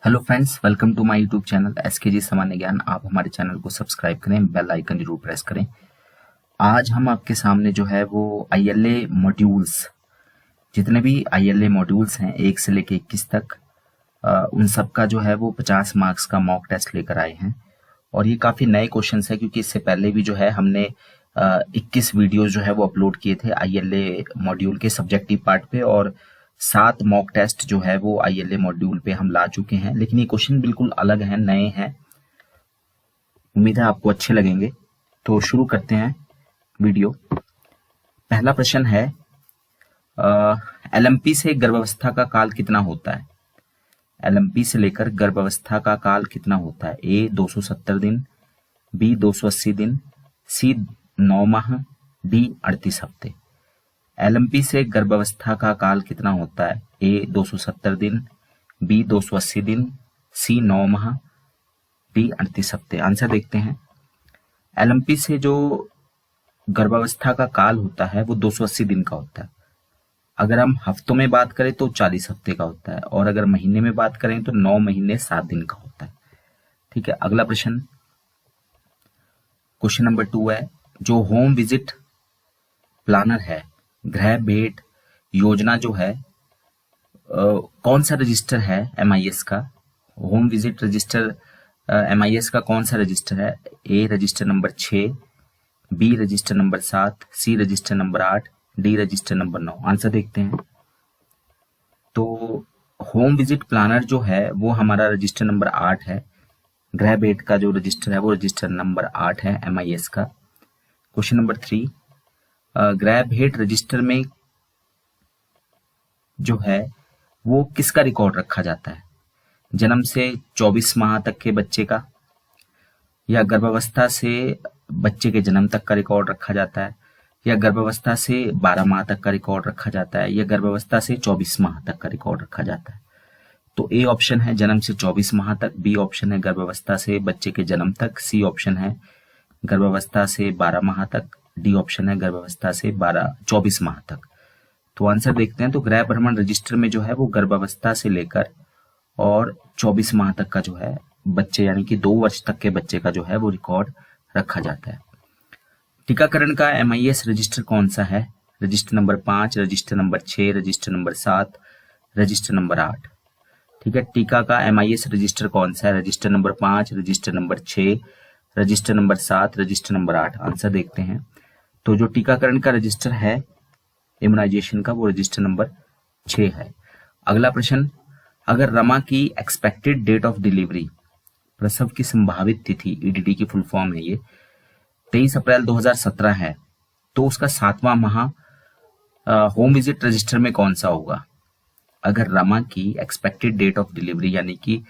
Hello friends, welcome to my YouTube channel SKG सामान्य ज्ञान। आप हमारे चैनल को सब्सक्राइब करें, बेल आइकन जरूर प्रेस करें। आज हम आपके सामने जो है वो आईएलए मॉड्यूल्स, जितने भी आईएलए मॉड्यूल्स हैं 1 से लेकर 21 तक, उन सब का जो है वो 50 मार्क्स का मॉक टेस्ट लेकर आए हैं। और ये काफ़ी नए क्वेश्चंस हैं क्योंकि इससे पहले भी जो है हमने 21 वीडियोज जो है वो अपलोड किए थे आईएलए मॉड्यूल के सब्जेक्टिव पार्ट पे, और 7 मॉक टेस्ट जो है वो आईएलए मॉड्यूल पे हम ला चुके हैं। लेकिन ये क्वेश्चन बिल्कुल अलग हैं, नए हैं। उम्मीद है आपको अच्छे लगेंगे। तो शुरू करते हैं वीडियो। पहला प्रश्न है, एलएमपी से गर्भावस्था का काल कितना होता है? एलएमपी से लेकर गर्भावस्था का काल कितना होता है? ए 270 दिन, बी 280 दिन, सी 9 माह, डी 38 हफ्ते। एलएमपी से गर्भावस्था का काल कितना होता है? ए 270 दिन, बी 280 दिन, सी 9 माह, डी 38 हफ्ते। आंसर देखते हैं। एलएमपी से जो गर्भावस्था का काल होता है वो 280 दिन का होता है। अगर हम हफ्तों में बात करें तो 40 हफ्ते का होता है, और अगर महीने में बात करें तो 9 महीने 7 दिन का होता है। ठीक है, अगला प्रश्न, क्वेश्चन नंबर 2 है, जो होम विजिट प्लानर है, गृह भेंट योजना जो है, कौन सा रजिस्टर है एमआईएस का? होम विजिट रजिस्टर एमआईएस का कौन सा रजिस्टर है? A register number 6, B register number 7, C register number 8, D register number 9। Answer देखते हैं। तो होम विजिट प्लानर जो है वो हमारा रजिस्टर नंबर 8 है। गृह भेंट का जो रजिस्टर है वो रजिस्टर नंबर 8 है एमआईएस का। क्वेश्चन नंबर 3, गृह भेंट रजिस्टर में जो है वो किसका रिकॉर्ड रखा जाता है? जन्म से 24 माह तक के बच्चे का, या गर्भावस्था से बच्चे के जन्म तक का रिकॉर्ड रखा जाता है, या गर्भावस्था से 12 माह तक का रिकॉर्ड रखा जाता है, या गर्भावस्था से 24 माह तक का रिकॉर्ड रखा जाता है? तो ए ऑप्शन है जन्म से 24 माह तक, बी ऑप्शन है गर्भावस्था से बच्चे के जन्म तक, सी ऑप्शन है गर्भावस्था से 12 माह तक, डी ऑप्शन है गर्भावस्था से 24 माह तक। तो आंसर देखते हैं। तो गृह भ्रमण रजिस्टर में जो है वो गर्भावस्था से लेकर और 24 माह तक का जो है बच्चे, यानी कि 2 वर्ष तक के बच्चे का जो है वो रिकॉर्ड रखा जाता है। टीकाकरण का एमआईएस रजिस्टर कौन सा है? Register number 5, register number 6, register number 7, register number 8। ठीक है, टीका का एमआईएस रजिस्टर कौन सा है? Register number 5, register number 6, register number 7, register number 8। Answer देखते हैं। तो जो टीकाकरण का रजिस्टर है इम्यूनाइजेशन का, वो रजिस्टर नंबर 6 है। अगला प्रश्न, अगर रमा की एक्सपेक्टेड डेट ऑफ डिलीवरी, प्रसव की संभावित तिथि, ईडीडी की फुल फॉर्म है ये, 23 अप्रैल 2017 है, तो उसका 7वां माह होम विजिट रजिस्टर में कौन सा होगा? अगर रमा की एक्सपेक्टेड डेट ऑफ डिलीवरी यानी कि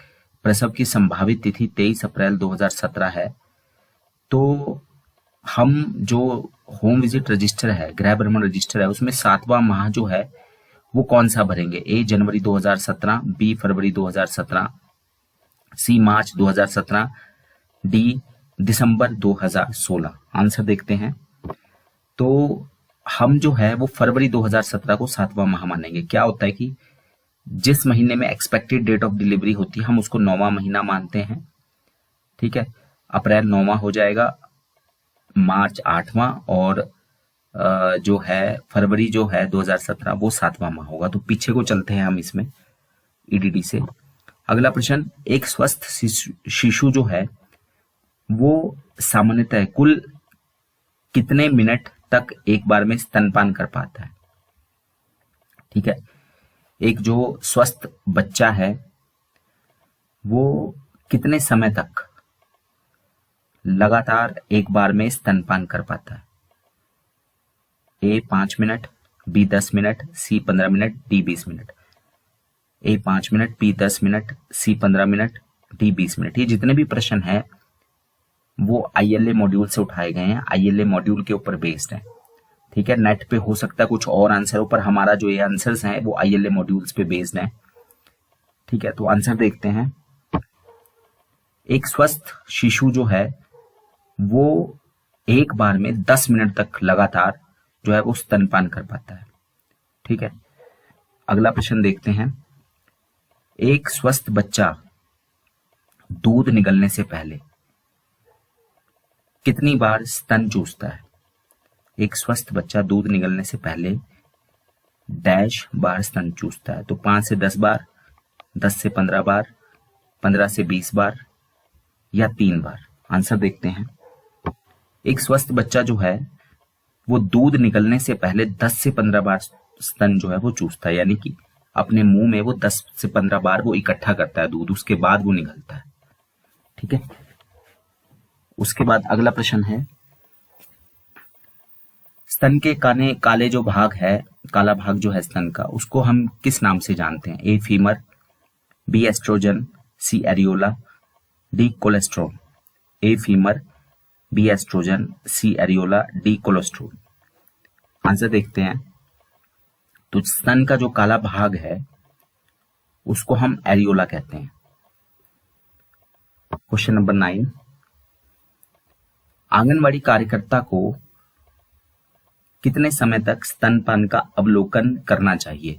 प्रसव की संभावित तिथि 23 अप्रैल 2017 है, तो हम जो होम विजिट रजिस्टर है, गृह भ्रमण रजिस्टर है, उसमें 7वां माह जो है वो कौन सा भरेंगे? ए जनवरी 2017, बी फरवरी 2017, सी मार्च 2017, डी दिसंबर 2016। आंसर देखते हैं। तो हम जो है वो फरवरी 2017 को 7वां माह मानेंगे। क्या होता है कि जिस महीने में एक्सपेक्टेड डेट ऑफ डिलीवरी होती है हम उसको 9वां महीना मानते हैं। ठीक है, अप्रैल 9वां हो जाएगा, मार्च 8वां, और जो है फरवरी जो है 2017 वो 7वां माह होगा। तो पीछे को चलते हैं हम इसमें ईडीडी से। अगला प्रश्न, एक स्वस्थ शिशु जो है वो सामान्यतः कुल कितने मिनट तक एक बार में स्तनपान कर पाता है? ठीक है, एक जो स्वस्थ बच्चा है वो कितने समय तक लगातार एक बार में स्तनपान कर पाता है? ए 5 मिनट, बी 10 मिनट, सी 15 मिनट, डी 20 मिनट। ए 5 मिनट, बी 10 मिनट, सी 15 मिनट, डी 20 मिनट। ये जितने भी प्रश्न हैं वो आईएलए मॉड्यूल से उठाए गए हैं, आईएलए मॉड्यूल के ऊपर बेस्ड हैं। ठीक है, नेट पे हो सकता है कुछ और आंसर हो, पर हमारा जो ये आंसर्स हैं वो आईएलए मॉड्यूल्स पे बेस्ड हैं। ठीक है, तो आंसर देखते हैं। एक स्वस्थ शिशु जो है वो एक बार में 10 मिनट तक लगातार जो है वो स्तनपान कर पाता है। ठीक है, अगला प्रश्न देखते हैं। एक स्वस्थ बच्चा दूध निगलने से पहले कितनी बार स्तन चूसता है? एक स्वस्थ बच्चा दूध निगलने से पहले डैश बार स्तन चूसता है। तो 5 से 10 बार, 10 से 15 बार, 15 से 20 बार या 3 बार। आंसर देखते हैं। एक स्वस्थ बच्चा जो है वो दूध निकलने से पहले 10 से 15 बार स्तन जो है वो चूसता है, यानी कि अपने मुंह में वो 10 से 15 बार वो इकट्ठा करता है दूध, उसके बाद वो निकलता है। ठीक है। उसके बाद अगला प्रश्न है, स्तन के काले जो भाग है, काला भाग जो है स्तन का, उसको हम किस नाम से जानते हैं? A femur, B estrogen, C areola, D cholesterol. A femur, B estrogen, C areola, D cholesterol. Answer देखते हैं। तो स्तन का जो काला भाग है उसको हम एरियोला कहते हैं। क्वेश्चन नंबर 9, आंगनवाड़ी कार्यकर्ता को कितने समय तक स्तनपान का अवलोकन करना चाहिए?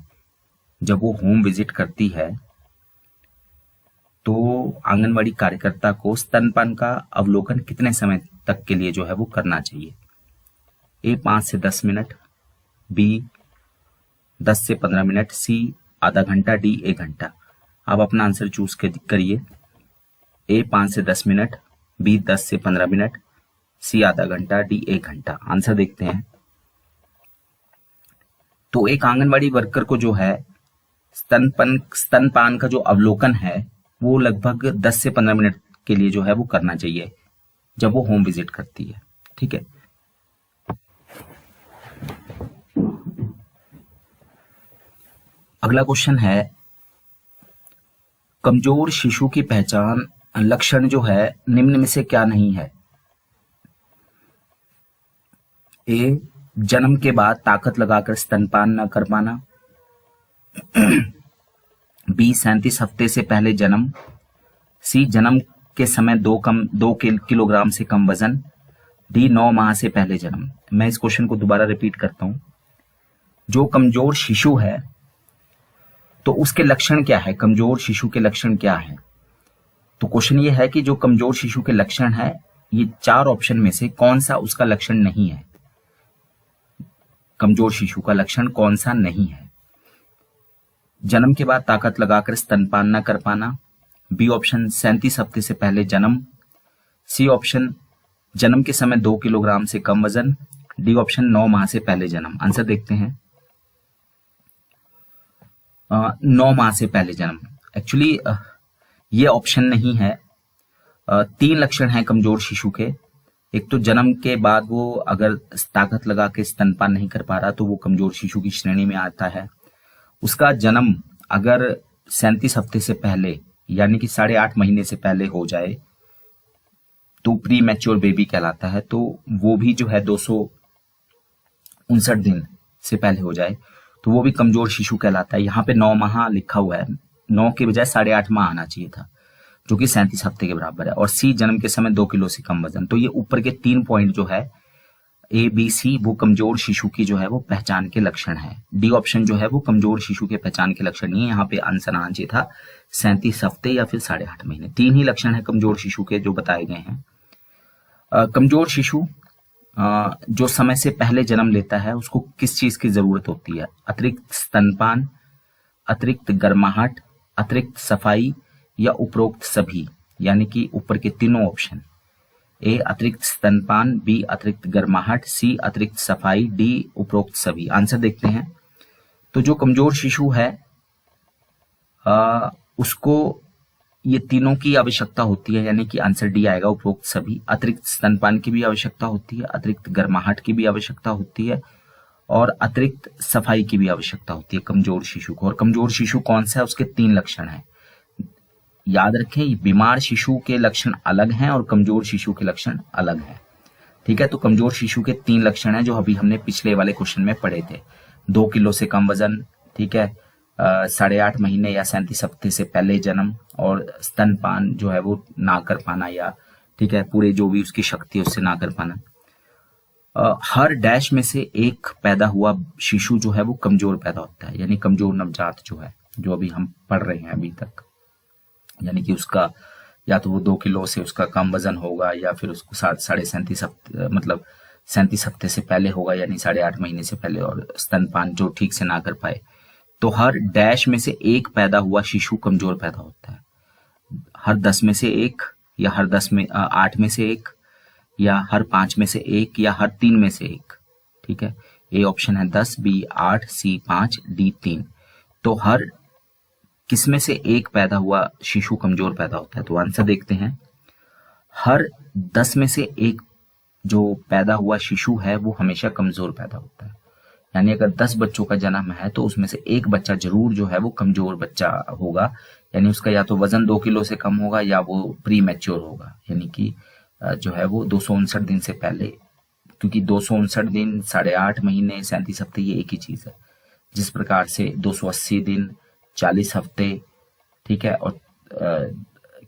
जब वो होम विजिट करती है तो आंगनवाड़ी कार्यकर्ता को स्तनपान का अवलोकन कितने समय तक के लिए जो है वो करना चाहिए? ए 5 से 10 मिनट, बी 10 से 15 मिनट, सी आधा घंटा, डी 1 घंटा। आप अपना आंसर चूज करिए। ए 5 से 10 मिनट, बी 10 से 15 मिनट, सी आधा घंटा, डी 1 घंटा। आंसर देखते हैं। तो एक आंगनवाड़ी वर्कर को जो है स्तनपान का जो अवलोकन है वो लगभग 10 से 15 मिनट के लिए जो है वो करना चाहिए जब वो होम विजिट करती है। ठीक है। अगला क्वेश्चन है, कमजोर शिशु की पहचान लक्षण जो है निम्न में से क्या नहीं है? ए जन्म के बाद ताकत लगाकर स्तनपान न कर पाना, बी 37 हफ्ते से पहले जन्म, सी जन्म के समय 2 किलोग्राम से कम वजन, डी 9 माह से पहले जन्म। मैं इस क्वेश्चन को दोबारा रिपीट करता हूं। जो कमजोर शिशु है तो उसके लक्षण क्या है? कमजोर शिशु के लक्षण क्या है? तो क्वेश्चन ये है कि जो कमजोर शिशु के लक्षण है, ये 4 ऑप्शन में से कौन सा उसका लक्षण नहीं है? कमजोर शिशु का लक्षण कौन सा नहीं है? जन्म के बाद ताकत लगाकर स्तनपान न कर पाना, बी ऑप्शन 37 हफ्ते से पहले जन्म, सी ऑप्शन जन्म के समय 2 किलोग्राम से कम वजन, डी ऑप्शन 9 माह से पहले जन्म। आंसर देखते हैं। 9 माह से पहले जन्म। एक्चुअली ये ऑप्शन नहीं है। 3 लक्षण हैं कमजोर शिशु के। एक तो जन्म के बाद वो अगर ताकत लगा के स्तनपान नहीं कर पा रहा तो वो कमजोर शिशु की श्रेणी में आता है। उसका जन्म अगर 37 हफ्ते से पहले यानी कि 8.5 महीने से पहले हो जाए तो प्री मैच्योर बेबी कहलाता है। तो वो भी जो है 259 दिन से पहले हो जाए तो वो भी कमजोर शिशु कहलाता है। यहाँ पे 9 माह लिखा हुआ है, 9 के बजाय 8.5 माह आना चाहिए था, जो कि 37 हफ्ते के बराबर है। और सी जन्म के समय 2 किलो से कम वजन। तो ये ऊपर के 3 पॉइंट जो है ए बी सी वो कमजोर शिशु की जो है वो पहचान के लक्षण है। डी ऑप्शन जो है वो कमजोर शिशु के पहचान के लक्षण नहीं है। यहाँ पे आंसर आना चाहिए था 37 हफ्ते या फिर 8.5 महीने। 3 ही लक्षण है कमजोर शिशु के जो बताए गए हैं। कमजोर शिशु जो समय से पहले जन्म लेता है उसको किस चीज की जरूरत होती है? अतिरिक्त स्तनपान, अतिरिक्त गर्माहट, अतिरिक्त सफाई या उपरोक्त सभी, यानी कि ऊपर के तीनों ऑप्शन। ए अतिरिक्त स्तनपान, बी अतिरिक्त गर्माहट, सी अतिरिक्त सफाई, डी उपरोक्त सभी। आंसर देखते हैं। तो जो कमजोर शिशु है उसको ये तीनों की आवश्यकता होती है, यानी कि आंसर डी आएगा, उपरोक्त सभी। अतिरिक्त स्तनपान की भी आवश्यकता होती है, अतिरिक्त गर्माहट की भी आवश्यकता होती है और अतिरिक्त सफाई की भी आवश्यकता होती है कमजोर शिशु को। और कमजोर शिशु कौन सा है? उसके 3 लक्षण हैं। याद रखें, बीमार शिशु के लक्षण अलग हैं और कमजोर शिशु के लक्षण अलग हैं। ठीक है। तो कमजोर शिशु के 3 लक्षण हैं जो अभी हमने पिछले वाले क्वेश्चन में पढ़े थे। 2 किलो से कम वजन, ठीक है, 8.5 महीने या 37 हफ्ते से पहले जन्म और स्तनपान जो है वो ना कर पाना, या ठीक है पूरे जो भी उसकी शक्ति है उससे ना कर पाना। हर डैश में से एक पैदा हुआ शिशु जो है वो कमजोर पैदा होता है, यानी कमजोर नवजात जो है, जो अभी हम पढ़ रहे हैं अभी तक, यानी कि उसका या तो वो 2 किलो से उसका कम वजन होगा, या फिर उसको 37.5 हफ्ते मतलब 37 हफ्ते से पहले होगा, यानी 8.5 महीने से पहले, और स्तनपान जो ठीक से ना कर पाए, तो हर डैश में से एक पैदा हुआ शिशु कमजोर पैदा होता है। हर 10 में से एक, या हर 8 में से एक, या हर 5 में से एक, या हर 3 में से एक। ठीक है, ए ऑप्शन है 10, बी 8, सी 5, डी 3। तो हर किस में से एक पैदा हुआ शिशु कमजोर पैदा होता है? तो आंसर देखते हैं। हर 10 में से एक जो पैदा हुआ शिशु है वो हमेशा कमजोर पैदा होता है। यानी अगर 10 बच्चों का जन्म है तो उसमें से एक बच्चा जरूर जो है वो कमजोर बच्चा होगा, यानी उसका या तो वजन 2 किलो से कम होगा, या वो प्री मैच्योर होगा, यानी कि जो है वो 259 दिन से पहले, क्योंकि 259 दिन, 8.5 महीने, 37 हफ्ते ये एक ही चीज है। जिस प्रकार से 280 दिन, 40 हफ्ते, ठीक है, और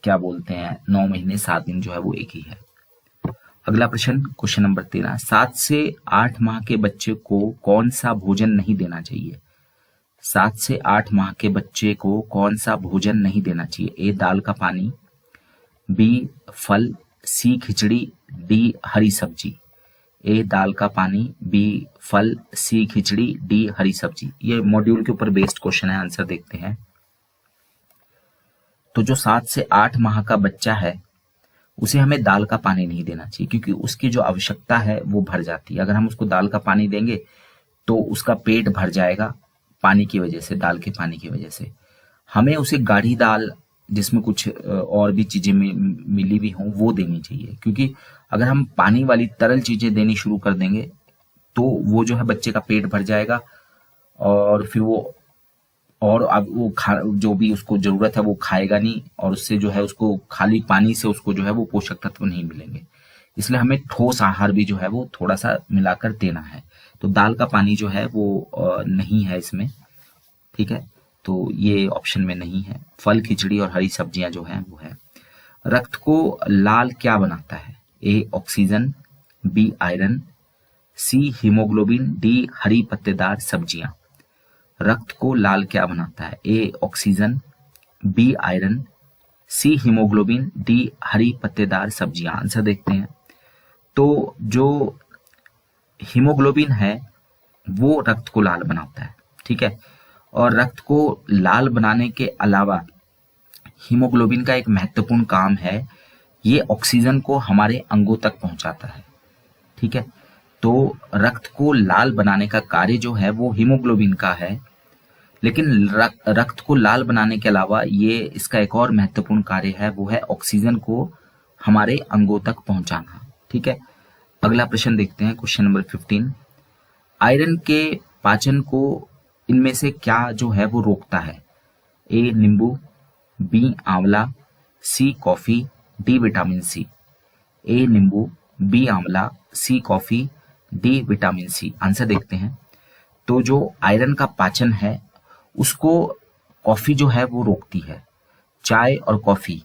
क्या बोलते हैं 9 महीने 7 दिन जो है वो एक ही है। अगला प्रश्न, क्वेश्चन नंबर 13, 7 से 8 माह के बच्चे को कौन सा भोजन नहीं देना चाहिए? 7 से 8 माह के बच्चे को कौन सा भोजन नहीं देना चाहिए? ए दाल का पानी, बी फल, सी खिचड़ी, डी हरी सब्जी। ए दाल का पानी, बी फल, सी खिचड़ी, डी हरी सब्जी। ये मॉड्यूल के ऊपर बेस्ड क्वेश्चन है, आंसर देखते हैं। तो जो 7 से 8 माह का बच्चा है उसे हमें दाल का पानी नहीं देना चाहिए, क्योंकि उसकी जो आवश्यकता है वो भर जाती है। अगर हम उसको दाल का पानी देंगे तो उसका पेट भर जाएगा पानी की वजह से, दाल के पानी की वजह से। हमें उसे गाढ़ी दाल जिसमें कुछ और भी चीजें मिली भी हों वो देनी चाहिए, क्योंकि अगर हम पानी वाली तरल चीजें देनी शुरू कर देंगे तो वो जो है बच्चे का पेट भर जाएगा, और फिर वो और अब वो जो भी उसको जरूरत है वो खाएगा नहीं, और उससे जो है उसको खाली पानी से उसको जो है वो पोषक तत्व नहीं मिलेंगे। इसलिए हमें ठोस आहार भी जो है वो थोड़ा सा मिलाकर देना है। तो दाल का पानी जो है वो नहीं है इसमें, ठीक है, तो ये ऑप्शन में नहीं है। फल, खिचड़ी और हरी सब्जियां जो हैं वो है। रक्त को लाल क्या बनाता है? A oxygen, B iron, C haemoglobin, D हरी पत्तेदार सब्जियां। रक्त को लाल क्या बनाता है? A oxygen, B iron, C haemoglobin, D हरी पत्तेदार सब्जियां। आंसर देखते हैं। तो जो हीमोग्लोबिन है वो रक्त को लाल बनाता है, ठीक है, और रक्त को लाल बनाने के अलावा हीमोग्लोबिन का एक महत्वपूर्ण काम है, ये ऑक्सीजन को हमारे अंगों तक पहुंचाता है, ठीक है। तो रक्त को लाल बनाने का कार्य जो है वो हीमोग्लोबिन का है, लेकिन रक्त को लाल बनाने के अलावा ये इसका एक और महत्वपूर्ण कार्य है, वो है ऑक्सीजन को हमारे अंगों तक पहुंचाना, ठीक है। अगला प्रश्न देखते हैं, क्वेश्चन नंबर 15। आयरन के पाचन को इनमें से क्या जो है वो रोकता है? ए नींबू, बी आंवला, C coffee, D vitamin C. A नींबू, बी आंवला, C coffee, D vitamin C. Answer देखते हैं। तो जो आयरन का पाचन है उसको कॉफी जो है वो रोकती है, चाय और कॉफी,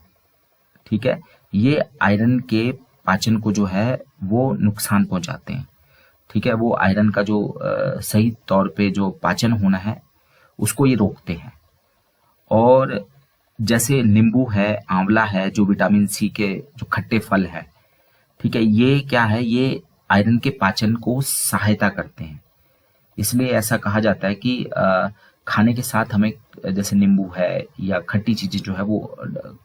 ठीक है, ये आयरन के पाचन को जो है वो नुकसान पहुंचाते हैं, ठीक है। वो आयरन का जो सही तौर पे जो पाचन होना है उसको ये रोकते हैं। और जैसे नींबू है, आंवला है, जो विटामिन सी के जो खट्टे फल है, ठीक है, ये क्या है, ये आयरन के पाचन को सहायता करते हैं। इसलिए ऐसा कहा जाता है कि खाने के साथ हमें जैसे नींबू है या खट्टी चीजें जो है वो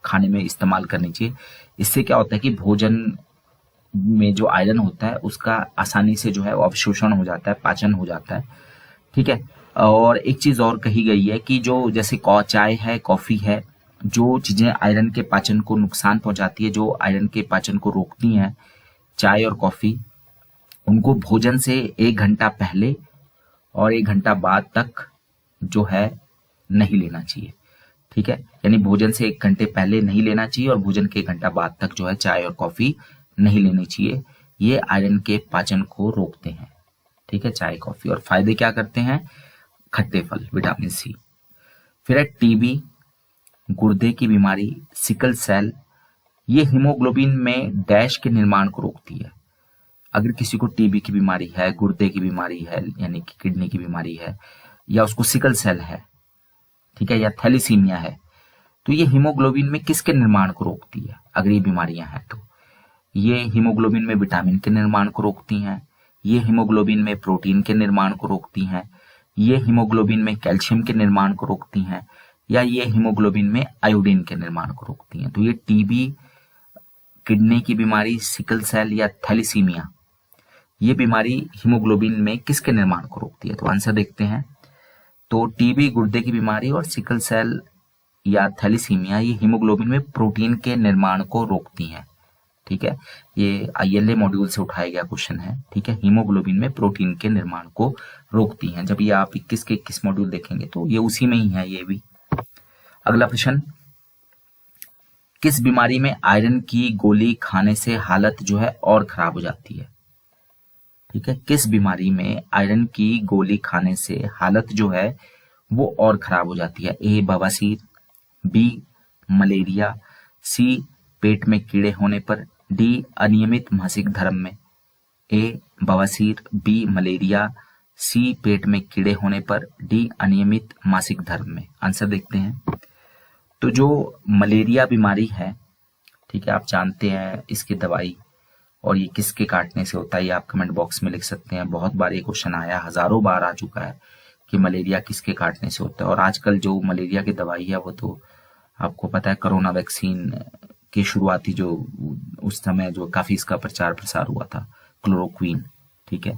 खाने में इस्तेमाल करनी चाहिए। इससे क्या होता है कि भोजन में जो आयरन होता है उसका आसानी से जो है वो अवशोषण हो जाता है, पाचन हो जाता है, ठीक है। और एक चीज और कही गई है कि जो जैसे चाय है, कॉफी है, जो चीजें आयरन के पाचन को नुकसान पहुंचाती है, जो आयरन के पाचन को रोकती हैं, चाय और कॉफी, उनको भोजन से 1 घंटा पहले और 1 घंटा बाद तक जो है नहीं लेना चाहिए, ठीक है। यानी भोजन से 1 घंटे पहले नहीं लेना चाहिए और भोजन के 1 घंटा बाद तक जो है चाय और कॉफी नहीं लेनी चाहिए। ये आयरन के पाचन को रोकते हैं, ठीक है, चाय कॉफी। और फायदे क्या करते हैं? खट्टे फल, विटामिन सी। फिर है टीबी, गुर्दे की बीमारी, सिकल सेल, ये हीमोग्लोबिन में डैश के निर्माण को रोकती है। अगर किसी को टीबी की बीमारी है, गुर्दे की बीमारी है यानी कि किडनी की बीमारी है, या उसको सिकल सेल है, ठीक है, या थैलीसीमिया है, तो ये हीमोग्लोबिन में किसके निर्माण को रोकती है अगर ये बीमारियां हैं तो? ये हीमोग्लोबिन में विटामिन के निर्माण को रोकती हैं, ये हीमोग्लोबिन में प्रोटीन के निर्माण को रोकती हैं, ये हीमोग्लोबिन में कैल्शियम के निर्माण को रोकती हैं, या ये हीमोग्लोबिन में आयोडीन के निर्माण को रोकती हैं। तो ये टीबी, किडनी की बीमारी, सिकल सेल या थैलीसीमिया, ये बीमारी हीमोग्लोबिन में किसके निर्माण को रोकती है? तो आंसर देखते हैं। तो टीबी, गुर्दे की बीमारी और सिकल सेल या थैलीसीमिया ये हीमोग्लोबिन में प्रोटीन के निर्माण को रोकती हैं। ठीक है, ये आईएलए मॉड्यूल से उठाया गया क्वेश्चन है। ठीक है, हीमोग्लोबिन में प्रोटीन के निर्माण को रोकती हैं। जब ये आप 21 के 21 मॉड्यूल देखेंगे तो ये उसी में ही है ये भी। अगला प्रश्न, किस बीमारी में आयरन की गोली खाने से हालत जो है और खराब हो जाती है? ठीक है, किस बीमारी में आयरन की गोली खाने से हालत जो है वो और खराब हो जाती है? ए बवासीर, बी मलेरिया, सी पेट में कीड़े होने पर, डी अनियमित मासिक धर्म में। ए बवासीर, बी मलेरिया, सी पेट में कीड़े होने पर, डी अनियमित मासिक धर्म में। आंसर देखते हैं। तो जो मलेरिया बीमारी है, ठीक है, आप जानते हैं इसकी दवाई और ये किसके काटने से होता है, ये आप कमेंट बॉक्स में लिख सकते हैं। बहुत बार ये क्वेश्चन आया, हजारों बार आ चुका है कि मलेरिया किसके काटने से होता है। और आजकल जो मलेरिया की दवाई है वो तो आपको पता है, कोरोना वैक्सीन की शुरुआती जो उस समय जो काफी इसका प्रचार प्रसार हुआ था, क्लोरोक्वीन। ठीक है,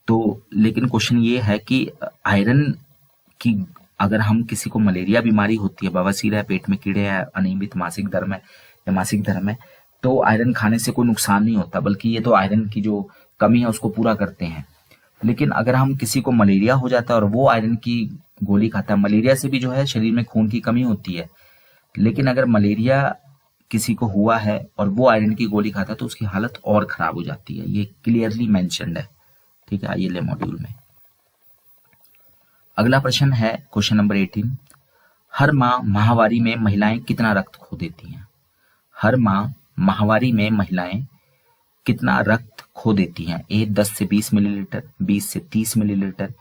तो लेकिन क्वेश्चन ये है कि आयरन की, अगर हम किसी को मलेरिया बीमारी होती है, बवासीर है, पेट में कीड़े हैं, अनियमित मासिक धर्म है या मासिक धर्म है, तो आयरन खाने से कोई नुकसान नहीं होता, बल्कि ये तो आयरन की जो कमी है उसको पूरा करते हैं। लेकिन अगर हम किसी को मलेरिया हो जाता है और वो आयरन की गोली खाता है, मलेरिया से भी जो है शरीर में खून की कमी होती है, लेकिन अगर मलेरिया किसी को हुआ है और वो आयरन की गोली खाता है तो उसकी हालत और खराब हो जाती है। ये क्लियरली मेंशन्ड है। ठीक है, आईएलए मॉड्यूल में। अगला प्रश्न है क्वेश्चन नंबर 18, हर माह माहवारी में महिलाएं कितना रक्त खो देती हैं? हर माह माहवारी में महिलाएं कितना रक्त खो देती हैं? ए 10 से 20 मिलीलीटर, 20 से 30 मिलीलीटर,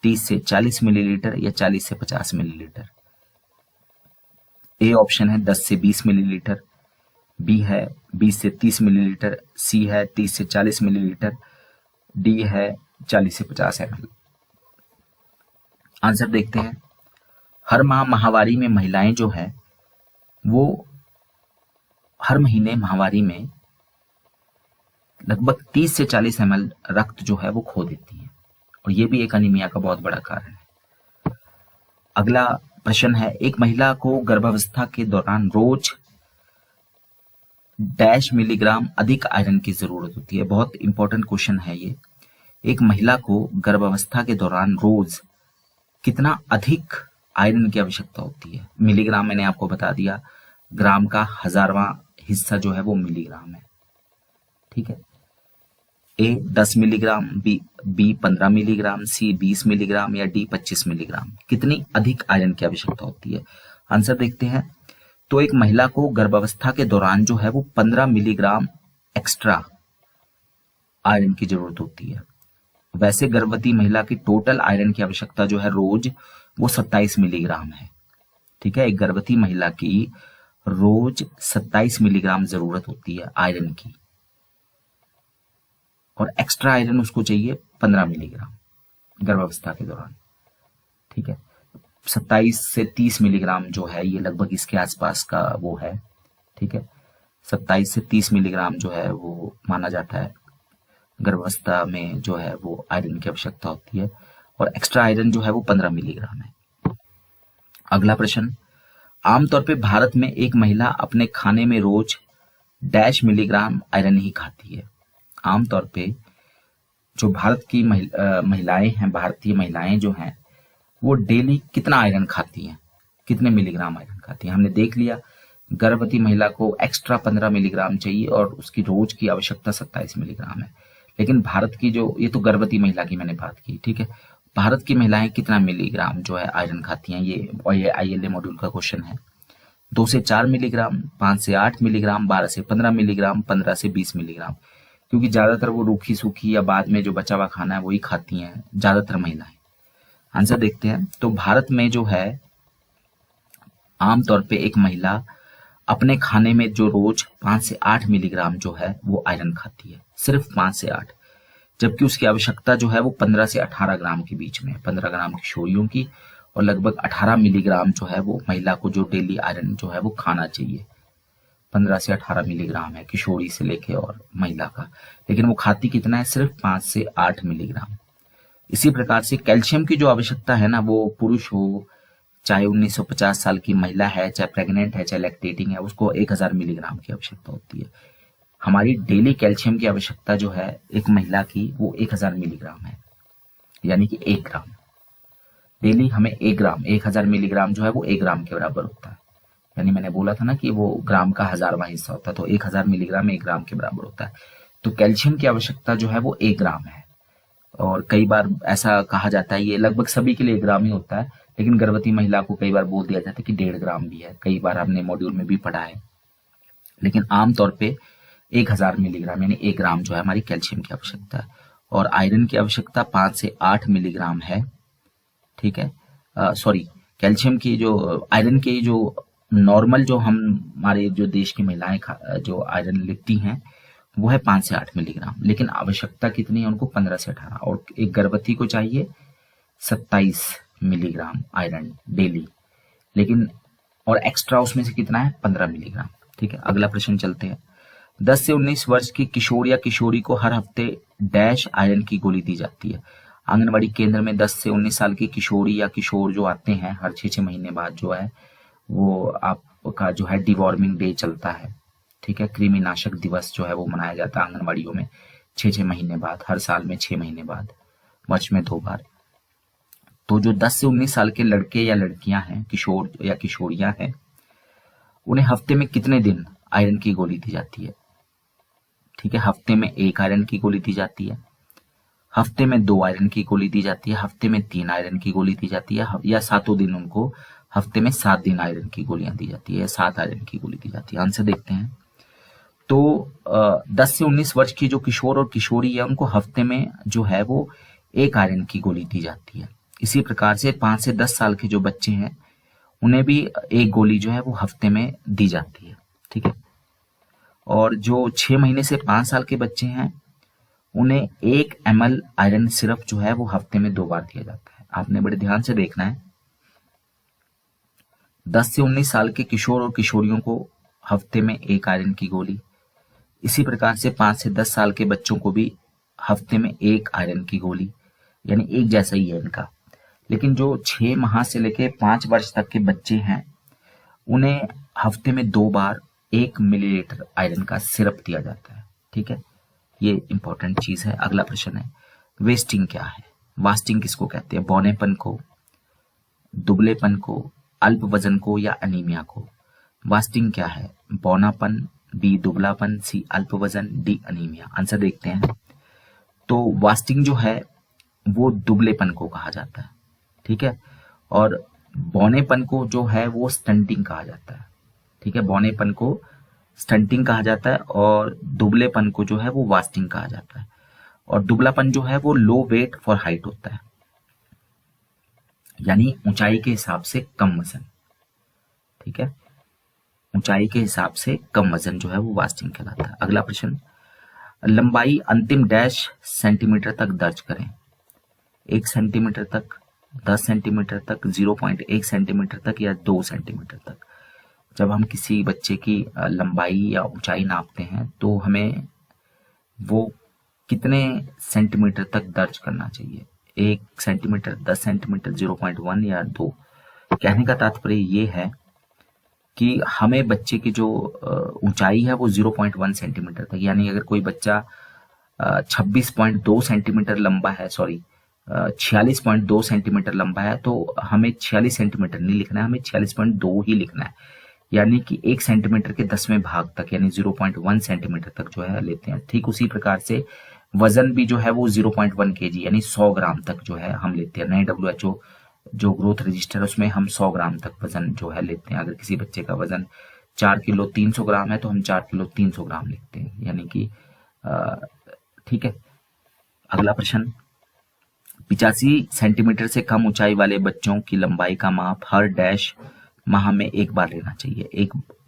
30 से 40 मिलीलीटर या 40 से 50 मिलीलीटर। ए ऑप्शन है 10 से 20 मिलीलीटर, बी है 20 से 30 मिलीलीटर, सी है 30 से 40 मिलीलीटर, डी है 40 से 50 ml। आंसर देखते हैं। हर माह माहवारी में महिलाएं जो है वो हर महीने माहवारी में लगभग 30 से 40 ml रक्त जो है वो खो देती है, और ये भी एक अनीमिया का बहुत बड़ा कारण है। अगला प्रश्न है, एक महिला को गर्भावस्था के दौरान रोज डैश मिलीग्राम अधिक आयरन की जरूरत होती है। बहुत इंपॉर्टेंट क्वेश्चन है ये। एक महिला को गर्भावस्था के दौरान रोज कितना अधिक आयरन की आवश्यकता होती है? मिलीग्राम मैंने आपको बता दिया, ग्राम का 1000वां हिस्सा जो है वो मिलीग्राम है। ठीक है, ए 10 मिलीग्राम, बी 15 मिलीग्राम, सी 20 मिलीग्राम या डी 25 मिलीग्राम। कितनी अधिक आयरन की आवश्यकता होती है? आंसर देखते हैं। तो एक महिला को गर्भावस्था के दौरान जो है वो 15 मिलीग्राम एक्स्ट्रा आयरन की जरूरत होती है। वैसे गर्भवती महिला की टोटल आयरन की आवश्यकता जो है रोज वो 27 मिलीग्राम है। ठीक है, एक गर्भवती महिला की रोज 27 मिलीग्राम जरूरत होती है आयरन की, और एक्स्ट्रा आयरन उसको चाहिए 15 मिलीग्राम गर्भावस्था के दौरान। ठीक है, 27 से 30 मिलीग्राम जो है ये लगभग इसके आसपास का वो है। ठीक है, 27 से 30 मिलीग्राम जो है वो माना जाता है गर्भावस्था में जो है वो आयरन की आवश्यकता होती है, और एक्स्ट्रा आयरन जो है वो 15 मिलीग्राम है। अगला प्रश्न, आमतौर पे भारत में एक महिला अपने खाने में रोज डैश मिलीग्राम आयरन ही खाती है। आमतौर पे जो भारत की महिलाएं हैं, भारतीय महिलाएं जो हैं वो डेली कितना आयरन खाती हैं, कितने मिलीग्राम आयरन खाती हैं? हमने देख लिया, गर्भवती महिला को एक्स्ट्रा 15 मिलीग्राम चाहिए और उसकी रोज की आवश्यकता 27 मिलीग्राम है। लेकिन भारत की जो, ये तो गर्भवती महिला की मैंने बात की। ठीक है, भारत की महिलाएं कितना मिलीग्राम जो है आयरन खाती हैं, ये आईएलए मॉड्यूल का क्वेश्चन है। 2 से 4 मिलीग्राम, 5 से 8 मिलीग्राम, 12 से 15 मिलीग्राम, 15 से 20 मिलीग्राम। क्योंकि ज्यादातर वो रूखी सूखी या बाद में जो बचा हुआ खाना है वही खाती हैं ज्यादातर महिलाएं। आंसर देखते हैं। तो भारत में जो है आमतौर पे एक महिला अपने खाने में जो रोज 5 से 8 मिलीग्राम जो है वो आयरन खाती है, सिर्फ 5 से 8, जबकि उसकी आवश्यकता जो है वो 15 से 18 ग्राम के बीच में है, 15 ग्राम किशोरियों की और लगभग 18 मिलीग्राम जो है वो महिला को जो डेली आयरन जो है वो खाना चाहिए। 15 से 18 मिलीग्राम है किशोरी से लेके और महिला का, लेकिन वो खाती कितना है, सिर्फ 5 से 8 मिलीग्राम। इसी प्रकार से कैल्शियम की जो आवश्यकता है ना, वो पुरुष हो चाहे 1950 साल की महिला है, चाहे प्रेग्नेंट है, चाहे लैक्टेटिंग है, उसको 1000 मिलीग्राम की आवश्यकता होती है। हमारी डेली कैल्शियम की आवश्यकता जो है एक महिला की वो 1000 मिलीग्राम है, यानी कि 1 ग्राम। डेली हमें 1 ग्राम, 1000 मिलीग्राम जो है वो 1 ग्राम के बराबर होता है। यानी मैंने बोला था ना कि वो ग्राम का 1000वां हिस्सा होता है, तो 1000 मिलीग्राम 1 ग्राम के बराबर होता है। तो कैल्शियम की आवश्यकता जो है वो 1 ग्राम है। और कई बार ऐसा कहा जाता है, ये लगभग सभी के लिए 1 ग्राम ही होता है, लेकिन गर्भवती महिला को कई बार बोल दिया जाता है कि 1.5 ग्राम भी है। कई बार हमने मॉड्यूल में भी पढ़ा है, लेकिन आमतौर पे 1000 मिलीग्राम यानी 1 ग्राम जो है हमारी कैल्शियम की आवश्यकता है। और आयरन की आवश्यकता 5 से 8 मिलीग्राम है, ठीक है। सॉरी, कैल्शियम की जो आयरन की जो नॉर्मल जो हमारे जो देश की महिलाएं जो आयरन लेती हैं वो है 5 से 8 मिलीग्राम, लेकिन आवश्यकता कितनी है उनको 15 से 18, और एक गर्भवती को चाहिए 27 मिलीग्राम आयरन डेली, लेकिन और एक्स्ट्रा उसमें से कितना है 15 मिलीग्राम, ठीक है। अगला प्रश्न चलते हैं। 10 से 19 वर्ष की किशोर या किशोरी को हर हफ्ते डैश आयरन की गोली दी जाती है। आंगनबाड़ी केंद्र में 10 से 19 साल की किशोरी या किशोर जो आते हैं, हर 6 महीने बाद जो है वो आपका जो है डिवॉर्मिंग डे चलता है, ठीक है। कृमिनाशक दिवस जो है वो मनाया जाता है आंगनबाड़ियों में 6 महीने बाद, हर साल में 6 महीने बाद, वर्ष में 2 बार। तो जो 10 से 19 साल के लड़के या लड़कियां हैं, किशोर या किशोरियां हैं, उन्हें हफ्ते में कितने दिन आयरन की गोली दी जाती है, ठीक है। हफ्ते में 1 आयरन की गोली दी जाती है, हफ्ते में 2 आयरन की गोली दी जाती है, हफ्ते में 3 आयरन की गोली दी जाती है, या 7 दिन उनको हफ्ते में 7 दिन आयरन की गोलियां दी जाती है, या 7 आयरन की गोली दी जाती है। आंसर देखते हैं। तो 10 से 19 वर्ष की जो किशोर और किशोरी है उनको हफ्ते में जो है वो 1 आयरन की गोली दी जाती है। इसी प्रकार से 5 से 10 साल के जो बच्चे हैं उन्हें भी 1 गोली जो है वो हफ्ते में दी जाती है, ठीक है। और जो 6 महीने से 5 साल के बच्चे हैं उन्हें 1 ml आयरन सिरप जो है वो हफ्ते में 2 बार दिया जाता है। आपने बड़े ध्यान से देखना है। 10 से 19 साल के किशोर और किशोरियों को हफ्ते में 1 आयरन की गोली, इसी प्रकार से 5 से 10 साल के बच्चों को भी हफ्ते में 1 आयरन की गोली, यानी एक जैसा ही है इनका। लेकिन जो 6 माह से लेके 5 वर्ष तक के बच्चे हैं उन्हें हफ्ते में 2 बार 1 मिलीलीटर आयरन का सिरप दिया जाता है, ठीक है। ये इंपॉर्टेंट चीज है। अगला प्रश्न है, वेस्टिंग क्या है? वास्टिंग किसको कहते हैं? बौनेपन को, दुबलेपन को, अल्प वजन को, या अनीमिया को? वास्टिंग क्या है? बौनापन, बी दुबलापन, सी अल्प वजन, डी अनीमिया। आंसर देखते हैं। तो वास्टिंग जो है वो दुबलेपन को कहा जाता है, ठीक है। और बौनेपन को जो है वो स्टंटिंग कहा जाता है, ठीक है। बौनेपन को स्टंटिंग कहा जाता है और दुबलेपन को जो है वो वास्टिंग कहा जाता है। और दुबलापन जो है वो लो वेट फॉर हाइट होता है, यानी ऊंचाई के हिसाब से कम वजन, ठीक है। ऊंचाई के हिसाब से कम वजन जो है वो वास्टिंग कहलाता है। अगला प्रश्न, लंबाई अंतिम डैश सेंटीमीटर तक दर्ज करें। 1 सेंटीमीटर तक, 10 सेंटीमीटर तक, 0.1 सेंटीमीटर तक, या 2 सेंटीमीटर तक। जब हम किसी बच्चे की लंबाई या ऊंचाई नापते हैं तो हमें वो कितने सेंटीमीटर तक दर्ज करना चाहिए? 1 सेंटीमीटर, 10 सेंटीमीटर, 0.1 या 2? कहने का तात्पर्य ये है कि हमें बच्चे की जो ऊंचाई है वो 0.1 सेंटीमीटर तक, यानी अगर कोई बच्चा 26.2 सेंटीमीटर लंबा है, सॉरी 46.2 सेंटीमीटर लंबा है, तो हमें 46 सेंटीमीटर नहीं लिखना है, हमें 46.2 ही लिखना है। यानी कि 1 सेंटीमीटर के 10वें भाग तक, यानी 0.1 सेंटीमीटर तक जो है लेते हैं। ठीक उसी प्रकार से वजन भी जो है वो 0.1 kg यानी 100 ग्राम तक जो है हम लेते हैं। नए WHO जो ग्रोथ रजिस्टर है उसमें हम 100 ग्राम तक वजन जो है लेते हैं। अगर किसी बच्चे का वजन 4 किलो 300 ग्राम है तो हम 4 किलो 300 ग्राम लिखते हैं, यानी कि ठीक है। अगला प्रश्न, 85 सेंटीमीटर से कम ऊंचाई वाले बच्चों की लंबाई का माप हर डैश माह में एक बार लेना चाहिए।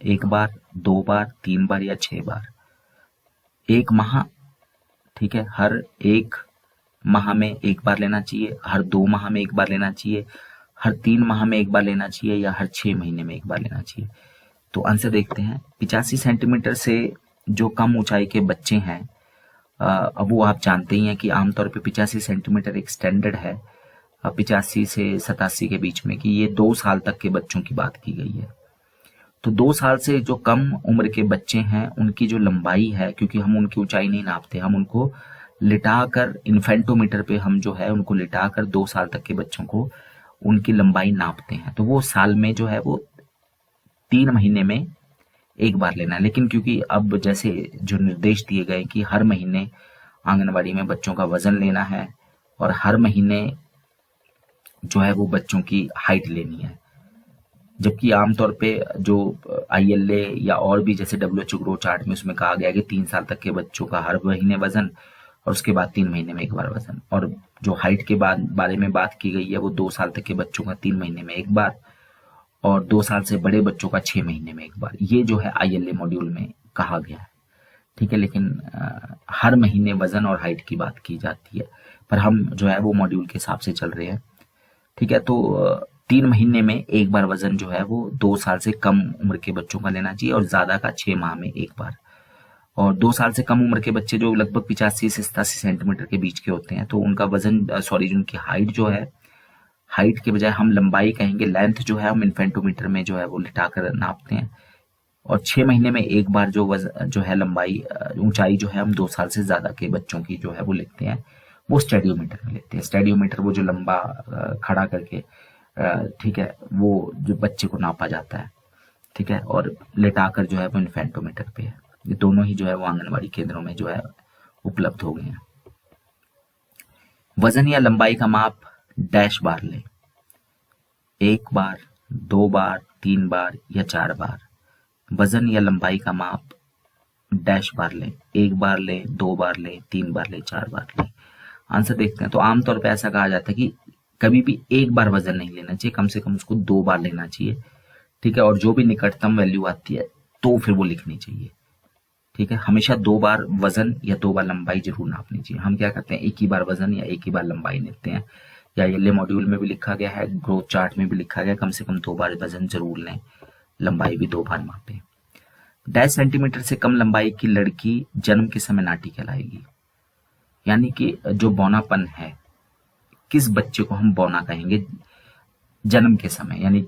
एक बार, 2 बार, 3 बार या 6 बार। एक माह, ठीक है, हर 1 माह में एक बार लेना चाहिए, हर 2 माह में एक बार लेना चाहिए, हर 3 माह में एक बार लेना चाहिए या हर 6 महीने में एक बार लेना चाहिए। तो आंसर देखते हैं। 85 सेंटीमीटर से जो कम ऊंचाई के बच्चे हैं, अब वो आप जानते ही हैं कि आमतौर पे 85 सेंटीमीटर एक स्टैंडर्ड है 85 से 87 के बीच में, कि ये 2 साल तक के बच्चों की बात की गई है। तो 2 साल से जो कम उम्र के बच्चे हैं उनकी जो लंबाई है, क्योंकि हम उनकी ऊंचाई नहीं नापते, हम उनको लिटाकर इन्फेंटोमीटर पे हम जो है उनको लिटाकर 2 साल तक के बच्चों को उनकी लंबाई नापते हैं। तो वो साल में जो है वो 3 महीने में एक बार लेना है। लेकिन क्योंकि अब जैसे जो निर्देश दिए गए कि हर महीने आंगनवाड़ी में बच्चों का वजन लेना है और हर महीने जो है वो बच्चों की हाइट लेनी है, जबकि आमतौर पे जो ILA या और भी जैसे WHO ग्रोथ चार्ट में उसमें कहा गया है कि 3 साल तक के बच्चों का हर महीने वजन और उसके बाद 3 महीने में एक बार वजन, और जो हाइट के बारे में बात की गई है वो 2 साल तक के बच्चों का 3 महीने में एक बार और 2 साल से बड़े बच्चों का 6 महीने में एक बार। ये जो है ILA मॉड्यूल में कहा गया है, ठीक है। लेकिन हर महीने वजन और हाइट की बात की जाती है, पर हम जो है वो मॉड्यूल के हिसाब से चल रहे हैं, ठीक है। तो 3 महीने में एक बार वजन जो है वो 2 साल से कम उम्र के बच्चों का लेना चाहिए और ज्यादा का 6 माह में एक बार। और 2 साल से कम उम्र के बच्चे जो लगभग 85 से 87 सेंटीमीटर के बीच के होते हैं, तो उनका वजन उनकी हाइट जो है, हाइट के बजाय हम लंबाई कहेंगे, लेंथ जो है हम इन्फेंटोमीटर में जो है वो लिटाकर नापते हैं। और 6 महीने में एक बार जो है लंबाई ऊंचाई जो है हम 2 साल से ज्यादा के बच्चों की जो है वो लेते हैं, वो स्टेडियोमीटर में लेते हैं। स्टेडियोमीटर वो जो लंबा खड़ा करके, ठीक है, वो जो बच्चे को नापा जाता है, ठीक है, और लेटाकर जो है वो इन्फेंटोमीटर पे है। ये दोनों ही जो है वो आंगनवाड़ी केंद्रों में जो है उपलब्ध हो गए हैं। वजन या लंबाई का माप डैश बार ले, 1 बार, 2 बार, 3 बार या 4 बार। वजन या लंबाई का माप डैश बार ले, 1 बार ले, 2 बार ले, 3 बार ले, 4 बार ले। आंसर देखते हैं। तो आमतौर पे ऐसा कहा जाता है कि कभी भी 1 बार वजन नहीं लेना चाहिए, कम से कम उसको 2 बार लेना चाहिए, ठीक है। और जो भी निकटतम वैल्यू आती है तो फिर वो लिखनी चाहिए, ठीक है। हमेशा 2 बार वजन या 2 बार लंबाई जरूर नापनी चाहिए। हम क्या करते हैं, 1 ही बार वजन या 1 ही बार लंबाई लेते हैं, या ये मॉड्यूल में भी लिखा गया है, ग्रोथ चार्ट में भी लिखा गया, कम से कम 2 बार वजन जरूर लें, लंबाई भी 2 बार मापें। 10 सेंटीमीटर से कम लंबाई की लड़की जन्म के समय नाटी कहलाएगी। यानी कि जो बौनापन है, किस बच्चे को हम बौना कहेंगे जन्म के समय, यानी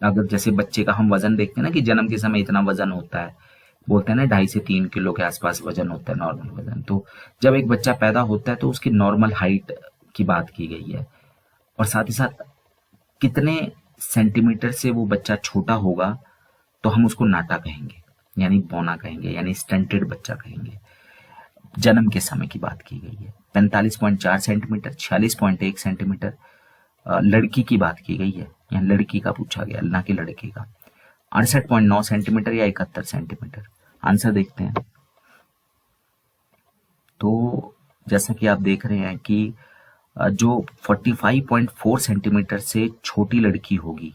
अगर जैसे बच्चे का हम वजन देखते हैं ना कि जन्म के समय इतना वजन होता है, बोलते हैं ना 2.5 से 3 किलो के आसपास वजन होता है नॉर्मल वजन। तो जब एक बच्चा पैदा होता है तो उसकी नॉर्मल हाइट की बात की गई है, और साथ ही साथ कितने सेंटीमीटर से वो बच्चा छोटा होगा तो हम उसको नाटा कहेंगे, यानी बौना कहेंगे, यानी स्टंटेड बच्चा कहेंगे। जन्म के समय की बात की गई है। 45.4 सेंटीमीटर, 46.1 सेंटीमीटर लड़की की बात की गई है, यहाँ लड़की का पूछा गया, ना कि लड़के का। 68.9 सेंटीमीटर या 71 सेंटीमीटर। आंसर देखते हैं। तो जैसा कि आप देख रहे हैं कि जो 45.4 सेंटीमीटर से छोटी लड़की होगी,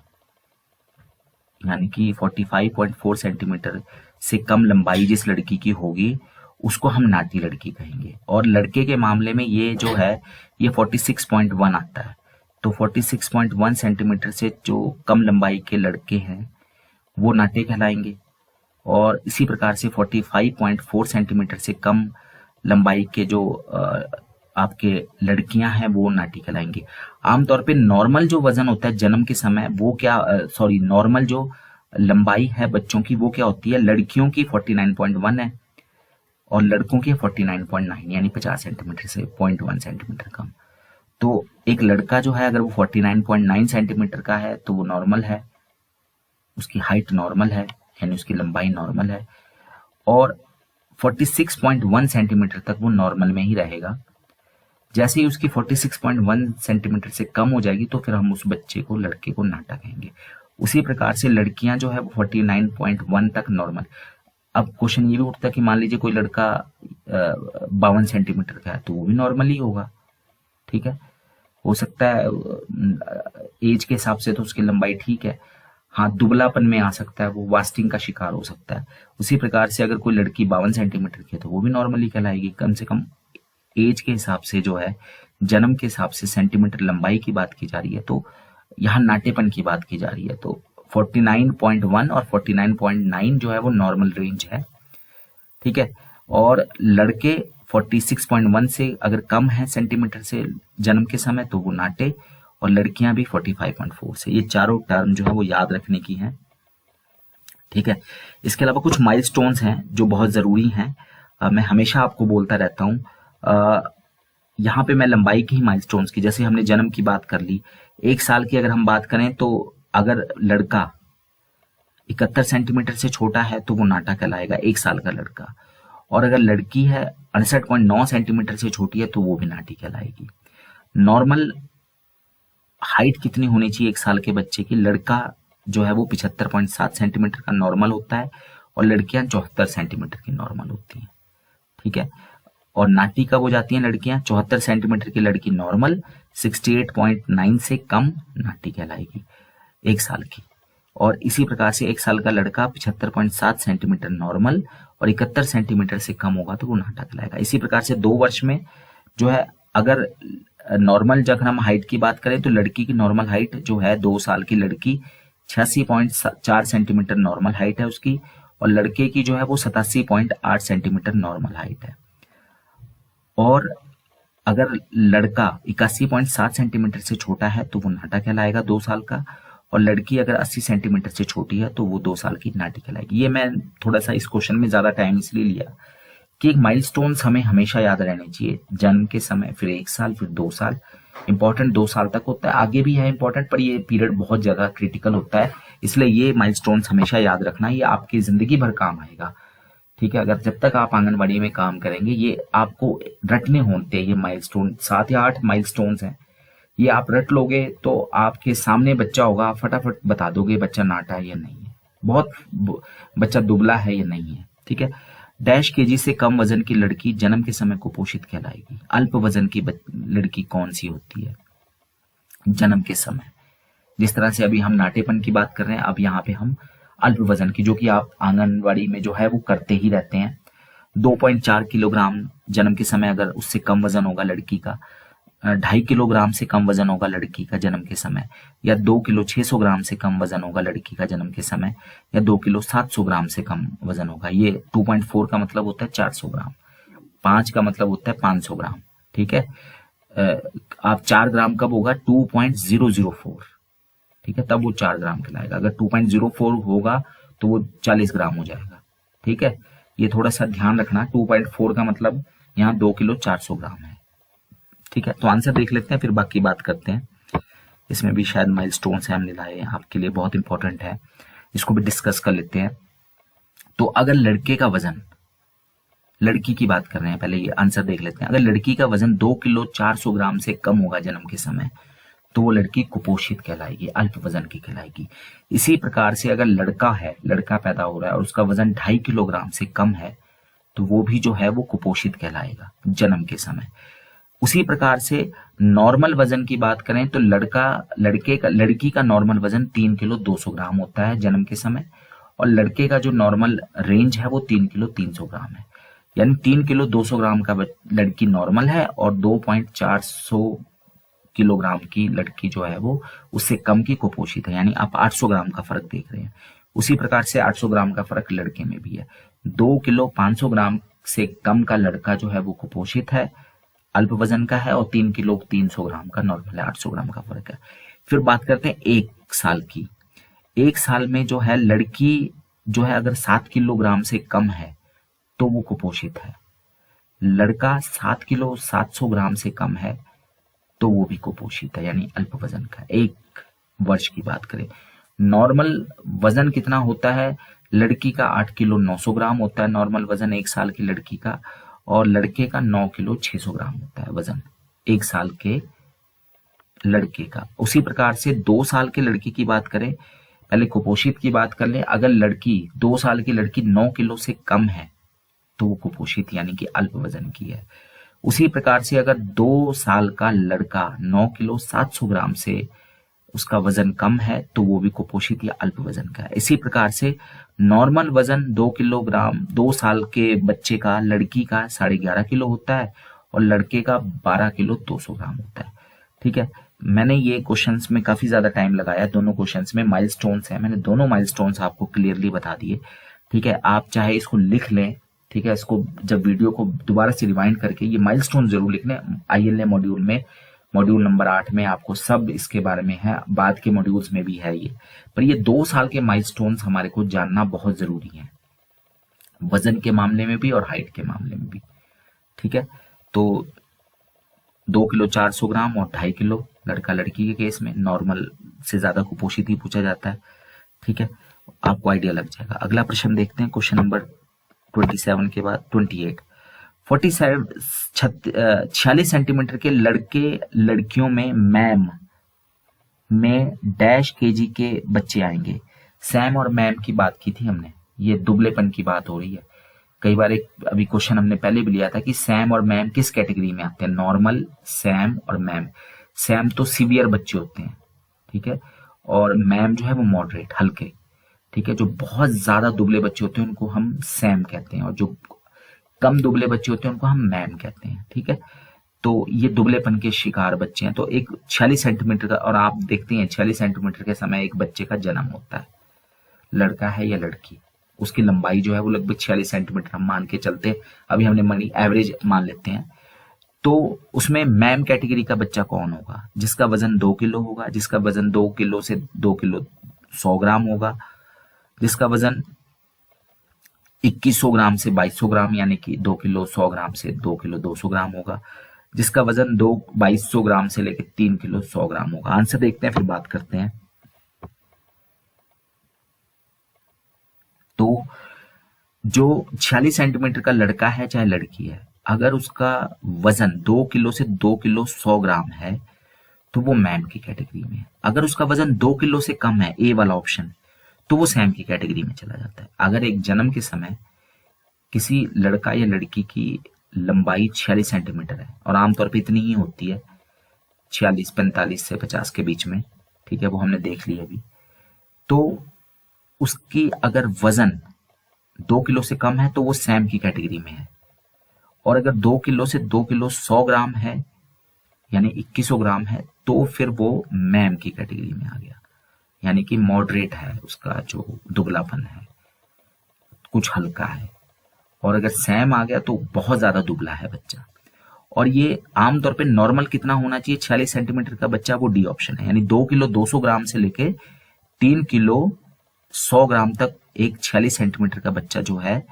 यानी कि 45.4 सेंटीमीटर से कम लंबाई जिस लड़की की होगी उसको हम नाटी लड़की कहेंगे। और लड़के के मामले में ये जो है ये 46.1 आता है। तो 46.1 सेंटीमीटर से जो कम लंबाई के लड़के हैं वो नाटे कहलाएंगे, और इसी प्रकार से 45.4 सेंटीमीटर से कम लंबाई के जो आपके लड़कियां हैं वो नाटी कहलाएंगी। आमतौर पे नॉर्मल जो वजन होता है जन्म के समय वो क्या नॉर्मल जो लंबाई है बच्चों की वो क्या होती है, लड़कियों की 49.1 है और लड़कों की 49.9, यानी 50 सेंटीमीटर से 0.1 सेंटीमीटर कम। तो एक लड़का जो है अगर वो 49.9 सेंटीमीटर का है तो वो नॉर्मल है, उसकी हाइट नॉर्मल है, यानी उसकी लंबाई नॉर्मल है, और 46.1 सेंटीमीटर तक वो नॉर्मल में ही रहेगा। जैसे ही उसकी 46.1 सेंटीमीटर से कम हो जाएगी तो फिर हम उस बच्चे को, लड़के को नाटा कहेंगे। उसी प्रकार से लड़कियां जो है वो 49.1 तक नॉर्मल। अब क्वेश्चन ये भी उठता है कि मान लीजिए कोई लड़का 52 सेंटीमीटर का है तो वो भी नॉर्मल ही होगा, ठीक है। हो सकता है एज के हिसाब से तो उसकी लंबाई ठीक है, हाँ, दुबलापन में आ सकता है, वो वास्टिंग का शिकार हो सकता है। उसी प्रकार से अगर कोई लड़की 52 सेंटीमीटर की है तो वो भी नॉर्मली कहलाएगी। कम से कम एज के हिसाब से जो है, जन्म के हिसाब से सेंटीमीटर लंबाई की बात की जा रही है, तो यहाँ नाटेपन की बात की जा रही है। तो 49.1 और 49.9 जो है वो नॉर्मल रेंज है, ठीक है। और लड़के 46.1 से अगर कम है सेंटीमीटर से जन्म के समय तो वो नाटे, और लड़कियां भी 45.4 से। ये चारों टर्म जो है वो याद रखने की हैं, ठीक है। इसके अलावा कुछ माइलस्टोन्स हैं जो बहुत जरूरी हैं, मैं हमेशा आपको बोलता रहता हूँ। यहाँ पे मैं लंबाई की ही माइलस्टोन्स की, जैसे हमने जन्म की बात कर ली, 1 साल की अगर हम बात करें तो अगर लड़का 71 सेंटीमीटर से छोटा है तो वो नाटा कहलाएगा, 1 साल का लड़का। और अगर लड़की है 68.9 सेंटीमीटर से छोटी है तो वो भी नाटी कहलाएगी। नॉर्मल हाइट कितनी होनी चाहिए 1 साल के बच्चे की? लड़का जो है वो 75.7 सेंटीमीटर का नॉर्मल होता है, और लड़कियां 74 सेंटीमीटर की नॉर्मल होती हैं, ठीक है। और नाटी कब हो जाती हैं लड़कियां? 74 सेंटीमीटर की लड़की नॉर्मल, 68.9 से कम नाटी कहलाएगी 1 साल की। और इसी प्रकार से 1 साल का लड़का 75.7 सेंटीमीटर नॉर्मल और 71 सेंटीमीटर से कम होगा तो वो नाटा कहलाएगा। इसी प्रकार से 2 वर्ष में जो है, अगर नॉर्मल जब हम हाइट की बात करें तो लड़की की नॉर्मल हाइट जो है 2 साल की लड़की 86.4 सेंटीमीटर नॉर्मल हाइट है उसकी, और लड़के की जो है वो 87.8 सेंटीमीटर नॉर्मल हाइट है। और अगर लड़का 81.7 सेंटीमीटर से छोटा है तो वो नाटा कहलाएगा 2 साल का, और लड़की अगर 80 सेंटीमीटर से छोटी है तो वो 2 साल की नाटी कहलाएगी। ये मैं थोड़ा सा इस क्वेश्चन में ज्यादा टाइम इसलिए लिया कि एक माइलस्टोन्स हमें हमेशा याद रहने चाहिए, जन्म के समय, फिर 1 साल, फिर 2 साल। इंपॉर्टेंट 2 साल तक होता है, आगे भी है इंपॉर्टेंट, पर ये पीरियड बहुत ज्यादा क्रिटिकल होता है, इसलिए ये माइलस्टोन्स हमेशा याद रखना, ये आपकी जिंदगी भर काम आएगा, ठीक है। अगर जब तक आप आंगनबाड़ी में काम करेंगे ये आपको रटने होते हैं। ये माइलस्टोन 7 या 8 माइलस्टोन्स हैं, ये आप रट लोगे तो आपके सामने बच्चा होगा, आप फटाफट बता दोगे बच्चा नाटा है या नहीं है, बच्चा दुबला है या नहीं है, ठीक है। डैश केजी से कम वजन की लड़की जन्म के समय कुपोषित कहलाएगी। अल्प वजन की लड़की कौन सी होती है जन्म के समय? जिस तरह से अभी हम नाटेपन की बात कर रहे हैं, अब यहाँ पे हम अल्प वजन की, जो कि आप आंगनवाड़ी में जो है वो करते ही रहते हैं। 2.4 किलोग्राम जन्म के समय अगर उससे कम वजन होगा लड़की का, 2.5 किलोग्राम से कम वजन होगा लड़की का जन्म के समय, या 2 किलो 600 ग्राम से कम वजन होगा लड़की का जन्म के समय, या 2 किलो 700 ग्राम से कम वजन होगा। ये 2.4 का मतलब होता है 400 ग्राम, 5 का मतलब होता है 500 ग्राम, ठीक है। आप 4 ग्राम कब होगा? 2.004, ठीक है, तब वो 4 ग्राम कहलाएगा। अगर 2.04 होगा तो वो 40 ग्राम हो जाएगा, ठीक है। ये थोड़ा सा ध्यान रखना, 2.4 का मतलब यहाँ 2 किलो 400 ग्राम है, ठीक है। तो आंसर देख लेते हैं, फिर बाकी बात करते हैं। इसमें भी शायद माइलस्टोन्स हैं हमने लाए, आपके लिए बहुत इंपॉर्टेंट है, इसको भी डिस्कस कर लेते हैं। तो अगर लड़के का वजन, लड़की की बात कर रहे हैं, पहले ये आंसर देख लेते हैं। अगर लड़की का वजन 2 किलो 400 ग्राम से कम होगा जन्म के समय तो वो लड़की कुपोषित कहलाएगी, अल्प वजन की कहलाएगी। इसी प्रकार से अगर लड़का है, लड़का पैदा हो रहा है और उसका वजन 2.5 किलोग्राम से कम है तो वो भी जो है वो कुपोषित कहलाएगा जन्म के समय। उसी प्रकार से नॉर्मल वजन की बात करें तो लड़की का नॉर्मल वजन 3 किलो 200 ग्राम होता है जन्म के समय, और लड़के का जो नॉर्मल रेंज है वो 3 किलो 300 ग्राम है। यानी 3 किलो 200 ग्राम का लड़की नॉर्मल है, और 2.400 किलोग्राम की लड़की जो है वो उससे कम की कुपोषित है। यानी आप 800 ग्राम का फर्क देख रहे हैं। उसी प्रकार से 800 ग्राम का फर्क लड़के में भी है। 2 किलो 500 ग्राम से कम का लड़का जो है वो कुपोषित है, अल्प वजन का है, और 3 किलो 300 ग्राम का नॉर्मल है, 800 ग्राम का फर्क है। फिर बात करते हैं 1 साल की। 1 साल में जो है लड़की जो है अगर 7 किलोग्राम से कम है तो वो कुपोषित है, लड़का 7 किलो 700 ग्राम से कम है तो वो भी कुपोषित है, यानी अल्प वजन का। 1 वर्ष की बात करें, नॉर्मल वजन कितना होता है लड़की का? 8 किलो 900 ग्राम होता है नॉर्मल वजन 1 साल की लड़की का, और लड़के का 9 किलो 600 ग्राम होता है वजन 1 साल के लड़के का। उसी प्रकार से 2 साल के लड़की की बात करें, पहले कुपोषित की बात कर ले। अगर लड़की 2 साल की लड़की 9 किलो से कम है तो वो कुपोषित यानी कि अल्प वजन की है। उसी प्रकार से अगर 2 साल का लड़का 9 किलो 700 ग्राम से उसका वजन कम है तो वो भी कुपोषित या अल्प वजन का है। इसी प्रकार से नॉर्मल वजन 2 किलोग्राम 2 साल के बच्चे का लड़की का 11.5 किलो होता है और लड़के का 12 किलो 200 ग्राम होता है। ठीक है, मैंने ये क्वेश्चंस में काफी ज्यादा टाइम लगाया, दोनों क्वेश्चंस में माइलस्टोन्स है, मैंने दोनों माइलस्टोन्स आपको क्लियरली बता दिए। ठीक है, आप चाहे इसको लिख लें, ठीक है, इसको जब वीडियो को दोबारा से रिवाइंड करके ये माइलस्टोन जरूर लिख लें। ILA मॉड्यूल में मॉड्यूल नंबर 8 में आपको सब इसके बारे में है, बाद के मॉड्यूल्स में भी है ये, पर ये 2 साल के माइलस्टोन्स हमारे को जानना बहुत जरूरी है, वजन के मामले में भी और हाइट के मामले में भी। ठीक है, तो 2 किलो 400 ग्राम और 2.5 किलो लड़का लड़की के केस में नॉर्मल से ज्यादा कुपोषित ही पूछा जाता है। ठीक है, आपको आइडिया लग जाएगा। अगला प्रश्न देखते हैं, क्वेश्चन नंबर 27 के बाद 28। 46 सेंटीमीटर के लड़के लड़कियों में मैम में डैश केजी के बच्चे आएंगे। सैम और मैम की बात की थी हमने, ये दुबलेपन की बात हो रही है। कई बार एक अभी क्वेश्चन हमने पहले भी लिया था कि सैम और मैम किस कैटेगरी में आते हैं, नॉर्मल, सैम और मैम। सैम तो सीवियर बच्चे होते हैं, ठीक है, और मैम जो है वो मॉडरेट, हल्के। ठीक है, जो बहुत ज्यादा दुबले बच्चे होते हैं उनको हम सैम कहते हैं और जो कम दुबले बच्चे होते हैं उनको हम मैम कहते हैं। ठीक है, तो ये दुबलेपन के शिकार बच्चे हैं। तो एक 46 सेंटीमीटर का, और आप देखते हैं 46 सेंटीमीटर के समय एक बच्चे का जन्म होता है, लड़का है या लड़की, उसकी लंबाई जो है वो लगभग 46 सेंटीमीटर हम मान के चलते हैं, अभी हमने मनी एवरेज मान लेते हैं। तो उसमें मैम कैटेगरी का बच्चा कौन होगा, जिसका वजन 2 किलो होगा, जिसका वजन 2 किलो से 2 किलो 100 ग्राम होगा, जिसका वजन 2100 ग्राम से 2200 ग्राम यानी कि 2 किलो 100 ग्राम से 2 किलो 200 ग्राम होगा, जिसका वजन 2200 ग्राम से लेकर 3 किलो 100 ग्राम होगा। आंसर देखते हैं फिर बात करते हैं। तो जो 46 सेंटीमीटर का लड़का है चाहे लड़की है, अगर उसका वजन 2 किलो से 2 किलो 100 ग्राम है तो वो मैम की कैटेगरी में है। अगर उसका वजन 2 किलो से कम है, ए वाला ऑप्शन, तो वो सैम की कैटेगरी में चला जाता है। अगर एक जन्म के समय किसी लड़का या लड़की की लंबाई 46 सेंटीमीटर है, और आमतौर पे इतनी ही होती है, 46, 45 से 50 के बीच में, ठीक है, वो हमने देख लिया अभी, तो उसकी अगर वजन 2 किलो से कम है तो वो सैम की कैटेगरी में है, और अगर 2 किलो से 2 किलो 100 ग्राम है यानी 2100 ग्राम है तो फिर वो मैम की कैटेगरी में आ गया, यानी कि मॉडरेट है, उसका जो दुबलापन है कुछ हल्का है। और अगर सैम आ गया तो बहुत ज्यादा दुबला है बच्चा। और ये आमतौर पे नॉर्मल कितना होना चाहिए 46 सेंटीमीटर का बच्चा, वो डी ऑप्शन है, यानी 2 किलो 200 ग्राम से लेके 3 किलो 100 ग्राम तक एक 46 सेंटीमीटर का बच्चा जो है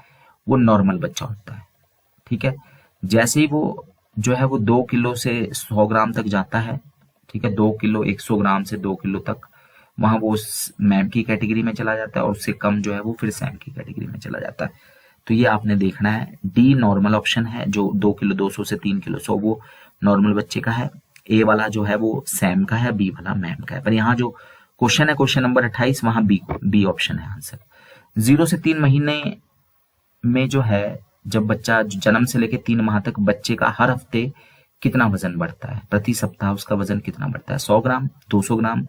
वो नॉर्मल बच्चा होता है। ठीक है, जैसे ही वो जो है वो 2 किलो से 100 ग्राम तक जाता है, ठीक है, 2 किलो 100 ग्राम से 2 किलो तक, वहां वो मैम की कैटेगरी में चला जाता है, और उससे कम जो है वो फिर सैम की कैटेगरी में चला जाता है। तो ये आपने देखना है, डी नॉर्मल ऑप्शन है, जो 2 किलो 200 से 3 किलो 100 वो नॉर्मल बच्चे का है, ए वाला जो है वो सैम का है, बी वाला मैम का है। पर यहाँ जो क्वेश्चन है क्वेश्चन नंबर 28, वहां बी ऑप्शन है आंसर। 0 से 3 महीने में जो है, जब बच्चा जन्म से लेकर 3 माह तक बच्चे का हर हफ्ते कितना वजन बढ़ता है, प्रति सप्ताह उसका वजन कितना बढ़ता है, 100 ग्राम, 200 ग्राम,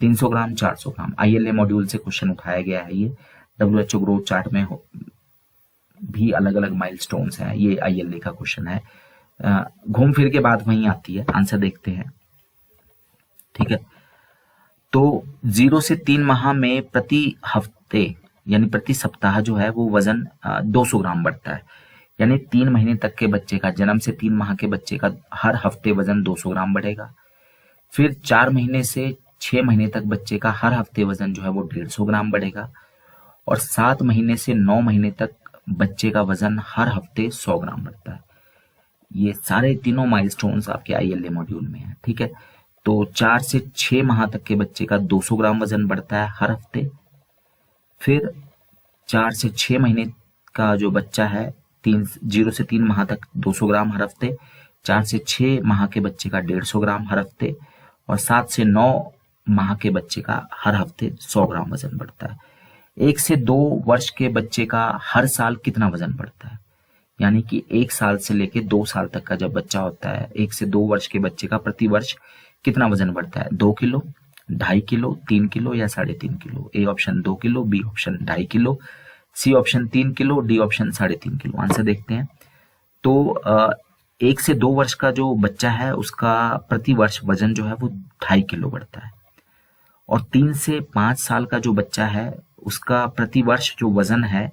300 ग्राम, 400 ग्राम। ILA मॉड्यूल से क्वेश्चन उठाया गया है ये। WHO ग्रोथ चार्ट में भी अलग अलग माइलस्टोन्स हैं, ये ILA का क्वेश्चन है, घूम फिर के बाद वहीं आती है। आंसर देखते हैं। ठीक है, तो 0 से 3 माह में प्रति हफ्ते यानी प्रति सप्ताह जो है वो वजन 200 ग्राम बढ़ता है, यानी 3 महीने तक के बच्चे का, जन्म से 3 माह के बच्चे का हर हफ्ते वजन 200 ग्राम बढ़ेगा। फिर 4 महीने से 6 महीने तक बच्चे का हर हफ्ते वजन जो है वो 150 ग्राम बढ़ेगा, और 7 महीने से 9 महीने तक बच्चे का वजन हर हफ्ते 100 ग्राम बढ़ता है। ये सारे तीनों माइलस्टोन्स आपके ILA मॉड्यूल में है। ठीक है, तो 4 से 6 माह तक के बच्चे का 200 ग्राम वजन बढ़ता है हर हफ्ते। फिर 4 से 6 महीने का जो बच्चा है, 0 से 3 माह तक 200 ग्राम हर हफ्ते, 4 से 6 माह के बच्चे का 150 ग्राम हर हफ्ते, और 7 से 9 माह के बच्चे का हर हफ्ते 100 ग्राम वजन बढ़ता है। 1 से 2 वर्ष के बच्चे का हर साल कितना वजन बढ़ता है, यानी कि 1 साल से लेके 2 साल तक का जब बच्चा होता है, 1 से 2 वर्ष के बच्चे का प्रति वर्ष कितना वजन बढ़ता है, 2 किलो, 2.5 किलो, 3 किलो या 3.5 kilo. A option 2 kilo, B option 2.5 kilo, C option 3 kilo, D option 3.5 kilo. Answer देखते हैं। तो 1 से 2 वर्ष का जो बच्चा है उसका प्रति वर्ष वजन जो है वो 2.5 किलो बढ़ता है, और 3 से 5 साल का जो बच्चा है उसका प्रति वर्ष जो वजन है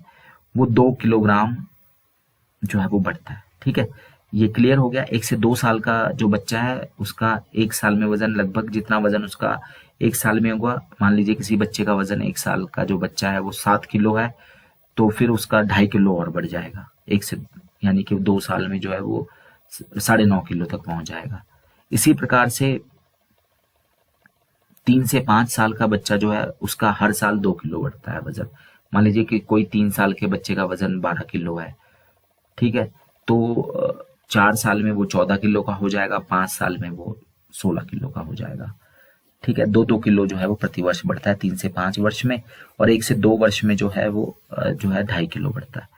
वो 2 किलोग्राम जो है वो बढ़ता है। ठीक है, ये क्लियर हो गया। 1 से 2 साल का जो बच्चा है उसका 1 साल में वजन लगभग जितना वजन उसका 1 साल में होगा, मान लीजिए किसी बच्चे का वजन 1 साल का जो बच्चा है वो 7 किलो है, तो फिर उसका 2.5 किलो और बढ़ जाएगा यानी कि 2 साल में जो है वो 9.5 किलो तक पहुंच जाएगा। इसी प्रकार से 3 से 5 साल का बच्चा जो है उसका हर साल 2 किलो बढ़ता है वजन। मान लीजिए कि कोई 3 साल के बच्चे का वजन 12 किलो है, ठीक है, तो 4 साल में वो 14 किलो का हो जाएगा, 5 साल में वो 16 किलो का हो जाएगा। ठीक है, 2-2 किलो जो है वो प्रति वर्ष बढ़ता है 3 से 5 वर्ष में, और 1 से 2 वर्ष में जो है वो जो है 2.5 किलो बढ़ता है।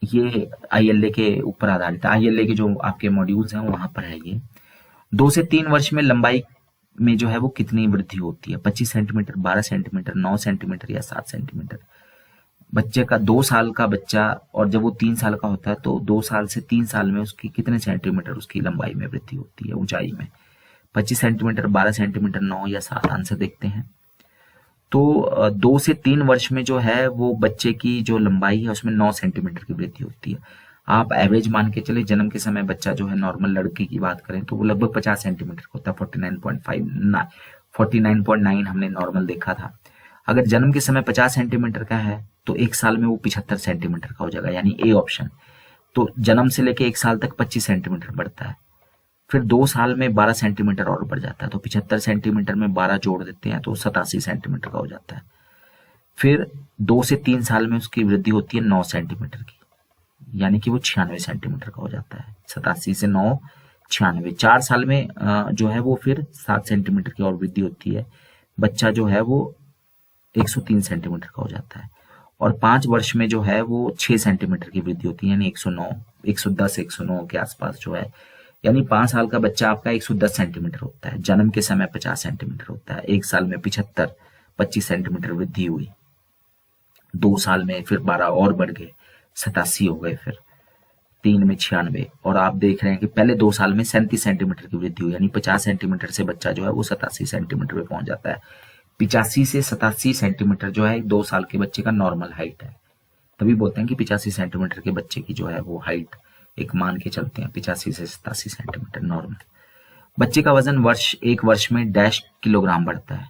ये ILA के ऊपर आधारित है। ILA के जो आपके मॉड्यूल्स हैं वहां पर है ये। 2 से 3 वर्ष में लंबाई में जो है वो कितनी वृद्धि होती है? 25 सेंटीमीटर, 12 सेंटीमीटर, 9 सेंटीमीटर या 7 सेंटीमीटर। बच्चे का 2 साल का बच्चा, और जब वो 3 साल का होता है तो 2 साल से 3 साल में उसकी कितने सेंटीमीटर उसकी लंबाई में वृद्धि होती है, ऊंचाई में? 25 सेंटीमीटर, 12 सेंटीमीटर, 9 या 7। आंसर देखते हैं। तो 2 से 3 वर्ष में जो है वो बच्चे की जो लंबाई है उसमें 9 सेंटीमीटर की वृद्धि होती है। आप एवरेज मान के चले, जन्म के समय बच्चा जो है नॉर्मल लड़के की बात करें तो वो लगभग 50 सेंटीमीटर का होता है, 49.9 हमने नॉर्मल देखा था। अगर जन्म के समय 50 सेंटीमीटर का है तो 1 साल में वो 75 सेंटीमीटर का हो जाएगा, यानी ए ऑप्शन। तो जन्म से लेके 1 साल तक 25 सेंटीमीटर बढ़ता है, फिर 2 साल में 12 सेंटीमीटर और बढ़ जाता है, तो 75 सेंटीमीटर में 12 जोड़ देते हैं तो 87 सेंटीमीटर का हो जाता है। फिर 2 से 3 साल में उसकी वृद्धि होती है 9 सेंटीमीटर की, यानी कि वो 96 सेंटीमीटर का हो जाता है। 87 से 9 96। 4 साल में जो है वो फिर 7 सेंटीमीटर की और वृद्धि होती है, बच्चा जो है वो 103 सेंटीमीटर का हो जाता है। और 5 वर्ष में जो है वो 6 सेंटीमीटर की वृद्धि होती है, यानी 109, 110, 109 के आसपास जो है, यानी 5 साल का बच्चा आपका 110 सेंटीमीटर होता है। जन्म के समय 50 सेंटीमीटर होता है, 1 साल में 75, 25 सेंटीमीटर वृद्धि हुई, 2 साल में फिर 12 और बढ़ गए, 87 हो गए, फिर 3 में 96, और आप देख रहे हैं कि पहले 2 साल में 37 सेंटीमीटर की वृद्धि हुई, यानी 50 सेंटीमीटर से बच्चा जो है वो 87 सेंटीमीटर पे पहुंच जाता है। 85 से 87 सेंटीमीटर जो है 2 साल के बच्चे का नॉर्मल हाइट है। तभी बोलते हैं कि 85 सेंटीमीटर के बच्चे की जो है वो हाइट एक मान के चलते हैं, 85 से 87 सेंटीमीटर नॉर्मल। बच्चे का वजन 1 वर्ष में डैश किलोग्राम बढ़ता है।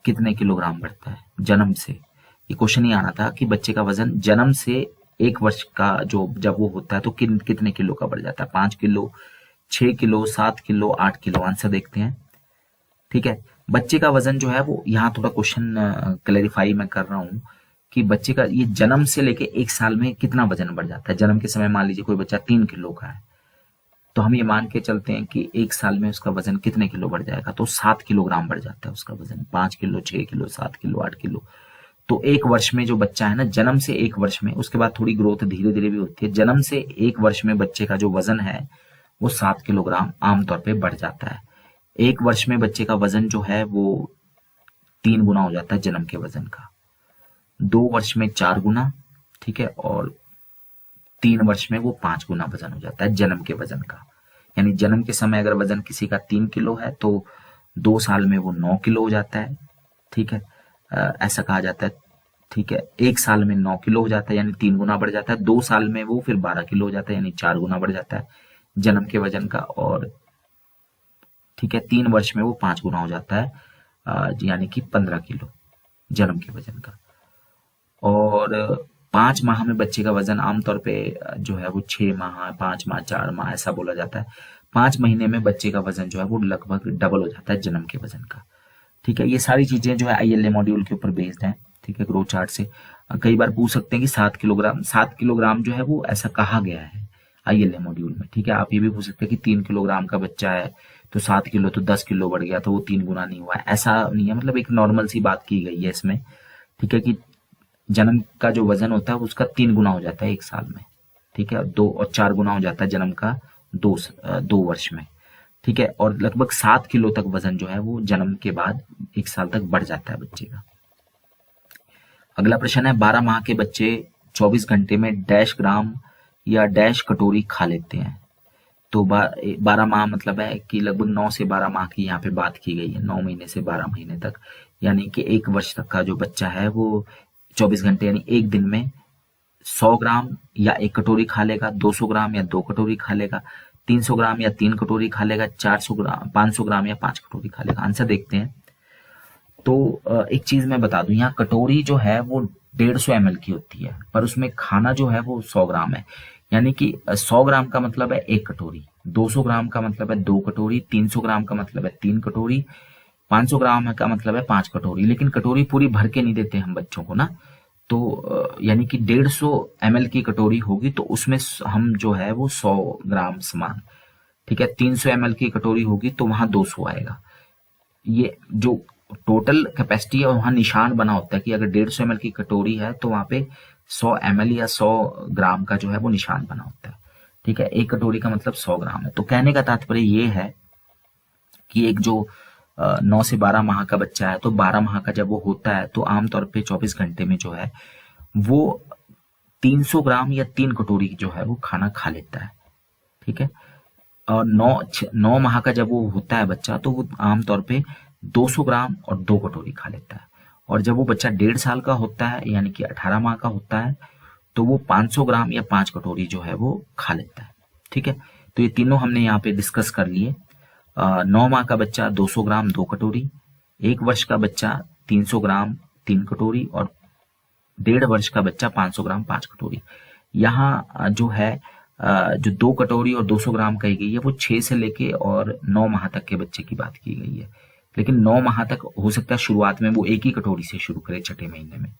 कितने किलोग्राम बढ़ता है जन्म से? ये क्वेश्चन ही आना था कि बच्चे का वजन जन्म से 1 वर्ष का जो जब वो होता है तो कितने किलो का बढ़ जाता है? 5 kilo, 6 kilo, 7 kilo, 8 kilo. Answer देखते हैं। ठीक है, बच्चे का वजन जो है वो, यहाँ थोड़ा क्वेश्चन क्लैरिफाई मैं कर रहा हूँ कि बच्चे का ये जन्म से लेके 1 साल में कितना वजन बढ़ जाता है। जन्म के समय मान लीजिए कोई बच्चा 3 किलो का है, तो हम ये मान के चलते हैं कि 1 साल में उसका वजन कितने किलो बढ़ जाएगा, तो 7 किलोग्राम बढ़ जाता है उसका वजन। 5 किलो, 6 किलो, 7 किलो, 8 किलो। तो 1 वर्ष में जो बच्चा है ना, जन्म से 1 वर्ष में, उसके बाद थोड़ी ग्रोथ धीरे धीरे भी होती है, जन्म से 1 वर्ष में बच्चे का जो वजन है वो 7 किलोग्राम आमतौर पर बढ़ जाता है। 1 वर्ष में बच्चे का वजन जो है वो 3 गुना हो जाता है जन्म के वजन का, 2 वर्ष में 4 गुना, ठीक है, और 3 वर्ष में वो 5 गुना वजन हो जाता है जन्म के वजन का। यानी जन्म के समय अगर वजन किसी का 3 किलो है तो 2 साल में वो 9 किलो हो जाता है। ठीक है, ऐसा कहा जाता है। ठीक है, 1 साल में 9 किलो हो जाता है, यानी 3 गुना बढ़ जाता है। 2 साल में वो फिर 12 किलो हो जाता है, यानी 4 गुना बढ़ जाता है जन्म के वजन का। और ठीक है, 3 वर्ष में वो 5 गुना हो जाता है, यानी कि 15 किलो जन्म के वजन का। और 5 माह में बच्चे का वजन आमतौर पे जो है वो 6 माह, 5 माह, 4 माह ऐसा बोला जाता है। 5 महीने में बच्चे का वजन जो है वो लगभग डबल हो जाता है जन्म के वजन का। ठीक है, ये सारी चीजें जो है ILA मॉड्यूल के ऊपर बेस्ड है। ठीक है, ग्रोथ चार्ट से कई बार पूछ सकते हैं कि 7 किलोग्राम जो है वो ऐसा कहा गया है ILA मॉड्यूल में। ठीक है, आप ये भी पूछ सकते हैं कि 3 किलोग्राम का बच्चा है तो 7 किलो तो 10 किलो बढ़ गया तो वो 3 गुना नहीं हुआ, ऐसा नहीं है। मतलब एक नॉर्मल सी बात की गई है इसमें। ठीक है, कि जन्म का जो वजन होता है उसका 3 गुना हो जाता है 1 साल में। ठीक है, 2 और 4 गुना हो जाता है जन्म का 2 वर्ष में। ठीक है, और लगभग 7 किलो तक वजन जो है वो जन्म के बाद 1 साल तक बढ़ जाता है बच्चे का। अगला प्रश्न है, 12 माह के बच्चे 24 घंटे में डैश ग्राम या डैश कटोरी खा लेते हैं। तो 12 माह मतलब है कि लगभग 9 से 12 माह की यहाँ पे बात की गई है, 9 महीने से 12 महीने तक, यानी कि 1 वर्ष तक का जो बच्चा है वो 24 घंटे यानी एक दिन में 100 ग्राम या 1 कटोरी खा लेगा, 200 ग्राम या 2 कटोरी खा लेगा, 300 ग्राम या 3 कटोरी खा लेगा, 400 ग्राम 500 ग्राम या 5 कटोरी खा लेगा। आंसर देखते हैं। तो एक चीज मैं बता दूं, यहाँ कटोरी जो है वो 150 ml की होती है, पर उसमें खाना जो है वो 100 ग्राम है, यानी कि 100 ग्राम का मतलब है 1 कटोरी, 200 ग्राम का मतलब है 2 कटोरी, 300 ग्राम का मतलब है 3 कटोरी, 500 ग्राम का मतलब है 5 कटोरी। लेकिन कटोरी पूरी भर के नहीं देते हम बच्चों को ना, तो यानी कि 150 ml की कटोरी होगी तो उसमें हम जो है वो 100 ग्राम सामान, ठीक है। 300 ml की कटोरी होगी तो वहां 200 आएगा। ये जो टोटल कैपेसिटी है वहां निशान बना होता है कि अगर 150 ml की कटोरी है तो वहां पे 100 ml या 100 ग्राम का जो है वो निशान बना होता है, ठीक है। 1 कटोरी का मतलब 100 ग्राम है। तो कहने का तात्पर्य ये है कि एक जो 9 से 12 माह का बच्चा है, तो 12 माह का जब वो होता है तो आमतौर पे 24 घंटे में जो है वो 300 ग्राम या 3 कटोरी जो है वो खाना खा लेता है, ठीक है। और 9 माह का जब वो होता है बच्चा तो वो आमतौर पे 200 ग्राम और 2 कटोरी खा लेता है। और जब वो बच्चा 1.5 साल का होता है यानी कि 18 माह का होता है तो वो 500 ग्राम या 5 कटोरी जो है वो खा लेता है, ठीक है। तो ये तीनों हमने यहाँ पे डिस्कस कर लिए। 9 माह का बच्चा 200 ग्राम 2 कटोरी, 1 वर्ष का बच्चा 300 ग्राम 3 कटोरी, और 1.5 वर्ष का बच्चा 500 ग्राम 5 कटोरी। यहाँ जो है जो 2 कटोरी और 200 ग्राम कही गई है वो 6 से लेके और 9 माह तक के बच्चे की बात की गई है। लेकिन 9 माह तक हो सकता है शुरुआत में वो 1 ही कटोरी से शुरू करे छठे महीने में,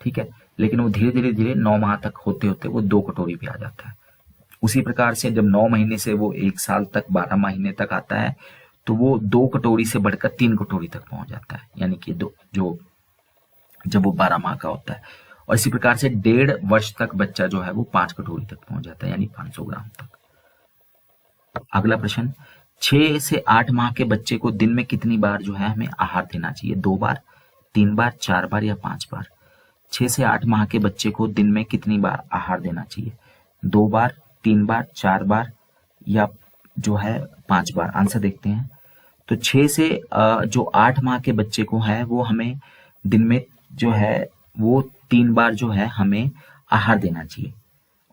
ठीक है। लेकिन वो धीरे धीरे धीरे 9 माह तक होते होते वो 2 कटोरी पे आ जाता है। उसी प्रकार से जब 9 महीने से वो 1 साल तक 12 महीने तक आता है तो वो 2 कटोरी से बढ़कर 3 कटोरी तक पहुंच जाता है, यानी कि जो जब वो 12 माह का होता है। और इसी प्रकार से 1.5 वर्ष तक बच्चा जो है वो 5 कटोरी तक पहुंच जाता है, यानी 500 ग्राम तक। अगला प्रश्न, 6 से 8 माह के बच्चे को दिन में कितनी बार जो है हमें आहार देना चाहिए? 2 बार, 3 बार, 4 बार या 5 बार? 6 से 8 माह के बच्चे को दिन में कितनी बार आहार देना चाहिए? 2 बार, 3 बार, 4 बार या जो है 5 बार? आंसर देखते हैं। तो 6 से जो 8 माह के बच्चे को है वो हमें दिन में जो है वो 3 बार जो है हमें आहार देना चाहिए।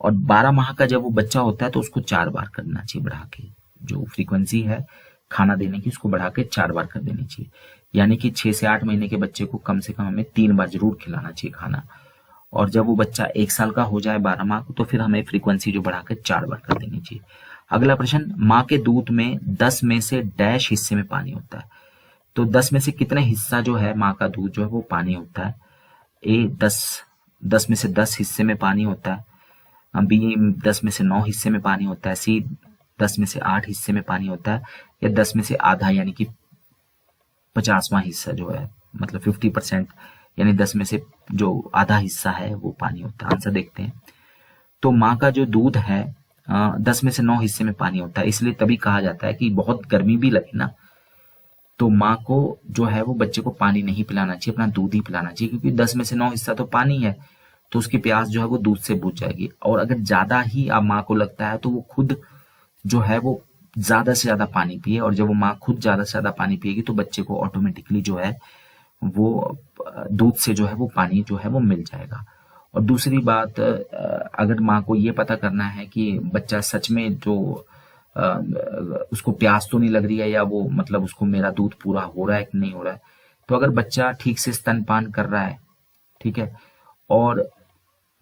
और 12 माह का जब वो बच्चा होता है तो उसको 4 बार करना चाहिए, बढ़ा के जो फ्रीक्वेंसी है खाना देने की उसको बढ़ा के 4 बार कर देनी चाहिए। यानी कि 6 से 8 महीने के बच्चे को कम से कम हमें 3 बार जरूर खिलाना चाहिए खाना। और जब वो बच्चा 1 साल का हो जाए 12 माह को तो फिर हमें फ्रीक्वेंसी जो बढ़ा के 4 बार कर देनी चाहिए। अगला प्रश्न, माँ के दूध में 10 में से डैश हिस्से में पानी होता है। तो 10 में से कितने हिस्सा जो है माँ का दूध जो है वो पानी होता है? ए 10 में से 10 हिस्से में पानी होता है, बी 10 में से 9 हिस्से में पानी होता है, सी 10 में से 8 हिस्से में पानी होता है, या 10 में से आधा यानी कि 50वां हिस्सा जो है मतलब 50% यानी 10 में से जो आधा हिस्सा है वो पानी होता है। आंसर देखते हैं। तो माँ का जो दूध है 10 में से 9 हिस्से में पानी होता है, इसलिए तभी कहा जाता है कि बहुत गर्मी भी लगे ना तो माँ को जो है वो बच्चे को पानी नहीं पिलाना चाहिए, अपना दूध ही पिलाना चाहिए, क्योंकि 10 में से 9 हिस्सा तो पानी है तो उसकी प्यास जो है वो दूध से बुझ जाएगी। और अगर ज्यादा ही अब माँ को लगता है तो वो खुद जो है वो ज्यादा से ज्यादा पानी पिए, और जब वो माँ खुद ज्यादा से ज्यादा पानी पिएगी तो बच्चे को ऑटोमेटिकली जो है वो दूध से जो है वो पानी जो है वो मिल जाएगा। और दूसरी बात, अगर माँ को ये पता करना है कि बच्चा सच में जो उसको प्यास तो नहीं लग रही है या वो मतलब उसको मेरा दूध पूरा हो रहा है कि नहीं हो रहा है, तो अगर बच्चा ठीक से स्तनपान कर रहा है, ठीक है, और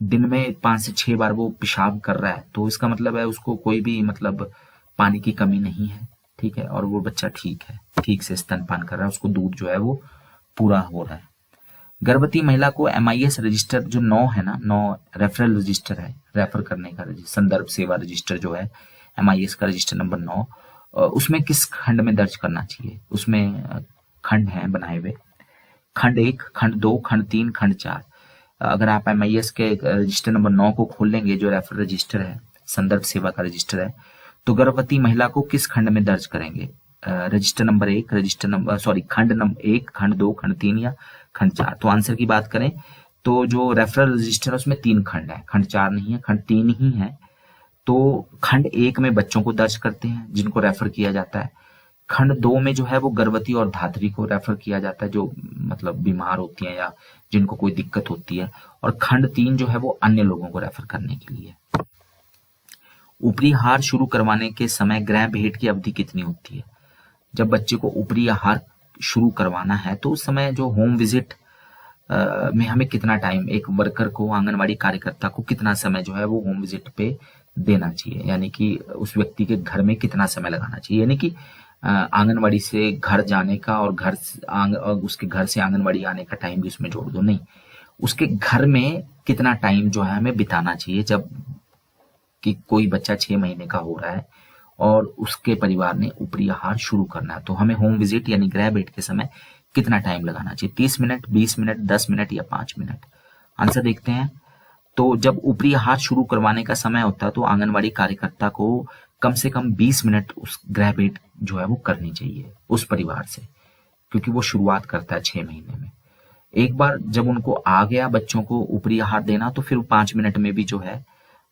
दिन में 5 से 6 बार वो पेशाब कर रहा है तो इसका मतलब है उसको कोई भी मतलब पानी की कमी नहीं है, ठीक है, और वो बच्चा ठीक है, ठीक से स्तनपान कर रहा है, उसको दूध जो है वो पूरा हो रहा है। गर्भवती महिला को MIS रजिस्टर जो 9 है ना, 9 रेफरल रजिस्टर है, रेफर करने का संदर्भ सेवा रजिस्टर जो है MIS का रजिस्टर नंबर 9, उसमें किस खंड में दर्ज करना चाहिए? उसमें खंड हैं बनाए हुए, खंड 1, खंड 2, खंड 3, खंड 4। अगर आप MIS के रजिस्टर नंबर 9 को खोल लेंगे जो रेफरल रजिस्टर है, संदर्भ सेवा का रजिस्टर है, तो गर्भवती महिला को किस खंड में दर्ज करेंगे? रजिस्टर नंबर 1, रजिस्टर नंबर खंड नंबर 1, खंड 2, खंड 3 या खंड 4? तो आंसर की बात करें तो जो रेफरल रजिस्टर है उसमें 3 खंड है, खंड 4 नहीं है, खंड 3 ही है। तो खंड 1 में बच्चों को दर्ज करते हैं जिनको रेफर किया जाता है। खंड 2 में जो है वो गर्भवती और धात्री को रेफर किया जाता है, जो मतलब बीमार होती हैं या जिनको कोई दिक्कत होती है। और खंड 3 जो है वो अन्य लोगों को रेफर करने के लिए। ऊपरी आहार शुरू करवाने के समय गृह भेंट की अवधि कितनी होती है? जब बच्चे को ऊपरी आहार शुरू करवाना है तो उस समय जो होम विजिट में हमें कितना टाइम, एक वर्कर को, आंगनवाड़ी कार्यकर्ता को कितना समय जो है वो होम विजिट पे देना चाहिए, यानी कि उस व्यक्ति के घर में कितना समय लगाना चाहिए, यानी कि आंगनवाड़ी से घर जाने का और उसके घर से आंगनवाड़ी आने का टाइम भी उसमें जोड़ दो। नहीं, उसके घर में कितना टाइम जो है हमें बिताना चाहिए जब कि कोई बच्चा 6 महीने का हो रहा है और उसके परिवार ने ऊपरी आहार शुरू करना है, तो हमें होम विजिट यानी गृह भेंट के समय कितना टाइम लगाना चाहिए? 30 मिनट, 20 मिनट, 10 मिनट या 5 मिनट? आंसर देखते हैं। तो जब ऊपरी आहार शुरू करवाने का समय होता है तो आंगनवाड़ी कार्यकर्ता को कम से कम 20 मिनट उस गृह भेंट जो है वो करनी चाहिए उस परिवार से, क्योंकि वो शुरुआत करता है 6 महीने में। एक बार जब उनको आ गया बच्चों को ऊपरी आहार देना तो फिर 5 मिनट में भी जो है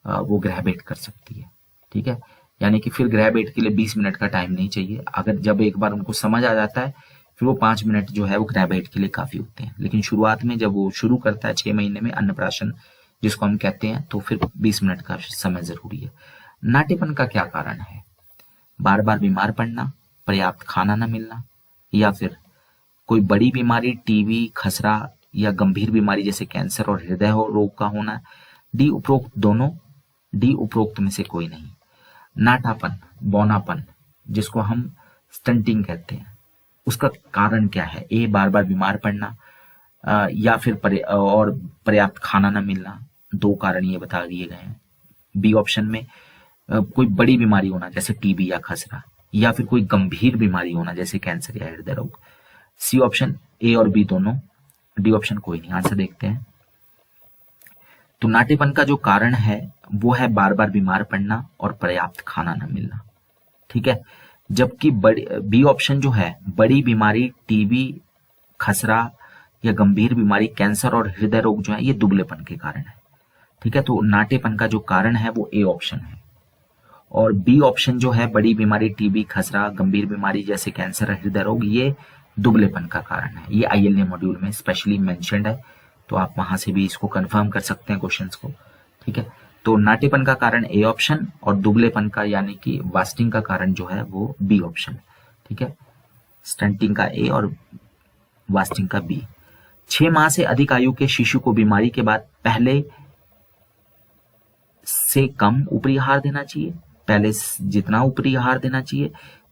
वो गृह भेंट कर सकती है। ठीक है, यानी कि फिर गृह भेंट के लिए 20 मिनट का टाइम नहीं चाहिए। अगर जब एक बार उनको समझ आ जाता है फिर वो 5 मिनट जो है वो गृह भेंट के लिए काफी होते हैं। लेकिन शुरुआत में जब वो शुरू करता है 6 महीने में अन्नप्राशन जिसको हम कहते हैं, तो फिर 20 मिनट का समय जरूरी है। नाटेपन का क्या कारण है? बार बार बीमार पड़ना, पर्याप्त खाना न मिलना, या फिर कोई बड़ी बीमारी, टीबी, खसरा या गंभीर बीमारी जैसे कैंसर और हृदय रोग का होना, डी उपरोक्त दोनों, डी उपरोक्त में से कोई नहीं। नाटापन, बौनापन जिसको हम स्टंटिंग कहते हैं, उसका कारण क्या है? ए बार बार बीमार पड़ना, या फिर पर्याप्त खाना न मिलना, 2 कारण ये बता दिए गए हैं। बी ऑप्शन में कोई बड़ी बीमारी होना जैसे टीबी या खसरा, या फिर कोई गंभीर बीमारी होना जैसे कैंसर या हृदय रोग। सी ऑप्शन ए और बी दोनों, डी ऑप्शन कोई नहीं। आंसर देखते हैं। तो नाटेपन का जो कारण है वो है बार बार बीमार पड़ना और पर्याप्त खाना न मिलना। ठीक है, जबकि बी ऑप्शन जो है, बड़ी बीमारी, टीबी, खसरा या गंभीर बीमारी, कैंसर और हृदय रोग जो है ये दुबलेपन के कारण है। ठीक है, तो नाटेपन का जो कारण है वो ए ऑप्शन है। और बी ऑप्शन जो है, बड़ी बीमारी, टीबी, खसरा, गंभीर बीमारी जैसे कैंसर और हृदय रोग, ये दुबलेपन का कारण है। ये आईएलए मॉड्यूल में स्पेशली मेंशन्ड है, तो आप वहां से भी इसको कंफर्म कर सकते हैं क्वेश्चंस को। ठीक है, तो नाटेपन का कारण ए ऑप्शन और दुबलेपन का यानी कि वास्टिंग का कारण जो है वो बी ऑप्शन। ठीक है, स्टंटिंग का ए और वास्टिंग का बी। 6 माह से अधिक आयु के शिशु को बीमारी के बाद पहले से कम ऊपरी आहार देना चाहिए, पहले जितना ऊपरी आहार देना चाहिए,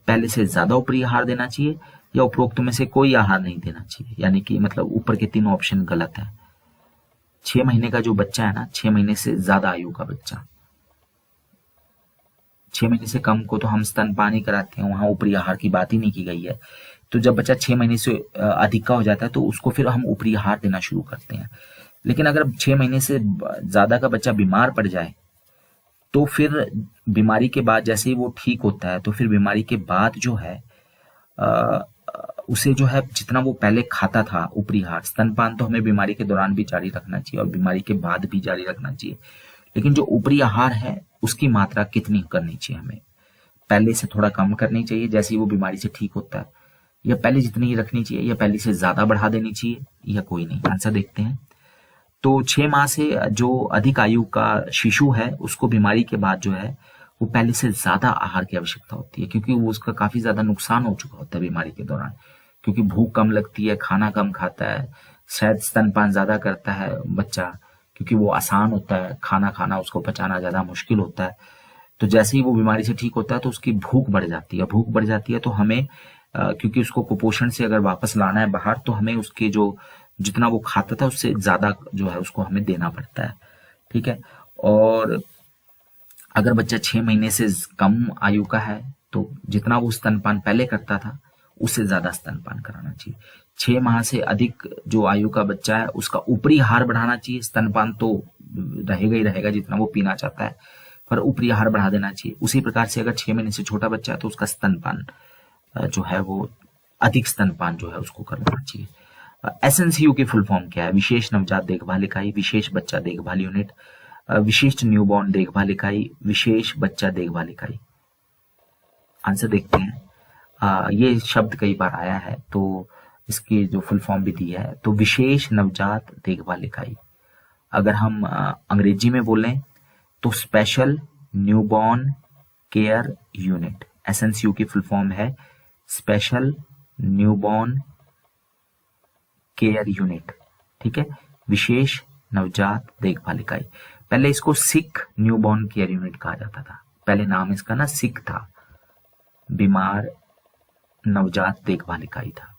पहले से ज्यादा ऊपरी आहार देना चाहिए, या उपरोक्त में से कोई आहार नहीं देना चाहिए। यानी कि मतलब ऊपर के 3 ऑप्शन गलत है। 6 महीने का जो बच्चा है ना, 6 महीने से ज्यादा आयु का बच्चा, 6 महीने से कम को तो हम स्तनपान ही कराते हैं, वहां ऊपरी आहार की बात ही नहीं की गई है। तो जब बच्चा 6 महीने से अधिक का हो जाता है तो उसको फिर हम ऊपरी आहार देना शुरू करते हैं। लेकिन अगर 6 महीने से ज्यादा का बच्चा बीमार पड़ जाए तो फिर बीमारी के बाद जैसे ही वो ठीक होता है तो फिर बीमारी के बाद जो है उसे जो है जितना वो पहले खाता था ऊपरी आहार, स्तनपान तो हमें बीमारी के दौरान भी जारी रखना चाहिए और बीमारी के बाद भी जारी रखना चाहिए, लेकिन जो ऊपरी आहार है उसकी मात्रा कितनी करनी चाहिए? हमें पहले से थोड़ा कम करनी चाहिए जैसे ही वो बीमारी से ठीक होता है, या पहले जितनी ही रखनी चाहिए, या पहले से ज्यादा बढ़ा देनी चाहिए, या कोई नहीं? आंसर देखते हैं। तो 6 माह से जो अधिक आयु का शिशु है उसको बीमारी के बाद जो है वो पहले से ज्यादा आहार की आवश्यकता होती है, क्योंकि वो उसका काफी ज्यादा नुकसान हो चुका होता है बीमारी के दौरान, क्योंकि भूख कम लगती है, खाना कम खाता है, शायद स्तनपान ज्यादा करता है बच्चा, क्योंकि वो आसान होता है, खाना खाना उसको पचाना ज्यादा मुश्किल होता है। तो जैसे ही वो बीमारी से ठीक होता है तो उसकी भूख बढ़ जाती है, भूख बढ़ जाती है तो हमें क्योंकि उसको कुपोषण से अगर वापस लाना है बाहर, तो हमें उसके जो जितना वो खाता था उससे ज्यादा जो है उसको हमें देना पड़ता है। ठीक है, और अगर बच्चा 6 महीने से कम आयु का है तो जितना वो स्तनपान पहले करता था उससे ज्यादा स्तनपान कराना चाहिए। 6 माह से अधिक जो आयु का बच्चा है उसका ऊपरी आहार बढ़ाना चाहिए, स्तनपान तो रहेगा ही रहेगा जितना वो पीना चाहता है, पर ऊपरी आहार बढ़ा देना चाहिए। उसी प्रकार से अगर 6 महीने से छोटा बच्चा है तो उसका स्तनपान जो है वो अधिक स्तनपान जो है उसको करना चाहिए। एसएनसीयू की फुल फॉर्म क्या है? विशेष नवजात देखभाल इकाई, विशेष बच्चा देखभाल यूनिट, विशिष्ट न्यूबॉर्न देखभाल इकाई, विशेष बच्चा देखभाल इकाई। आंसर देखते हैं। ये शब्द कई बार आया है तो इसकी जो फुल फॉर्म भी दी है तो विशेष नवजात देखभाल इकाई। अगर हम अंग्रेजी में बोलें तो special newborn care unit. SNCU की फुल फॉर्म है स्पेशल न्यूबॉर्न केयर यूनिट। ठीक है, विशेष नवजात देखभाल इकाई। पहले इसको सिक न्यूबॉर्न केयर यूनिट कहा जाता था, पहले नाम इसका ना सिक था, बीमार नवजात देखभाल इकाई था।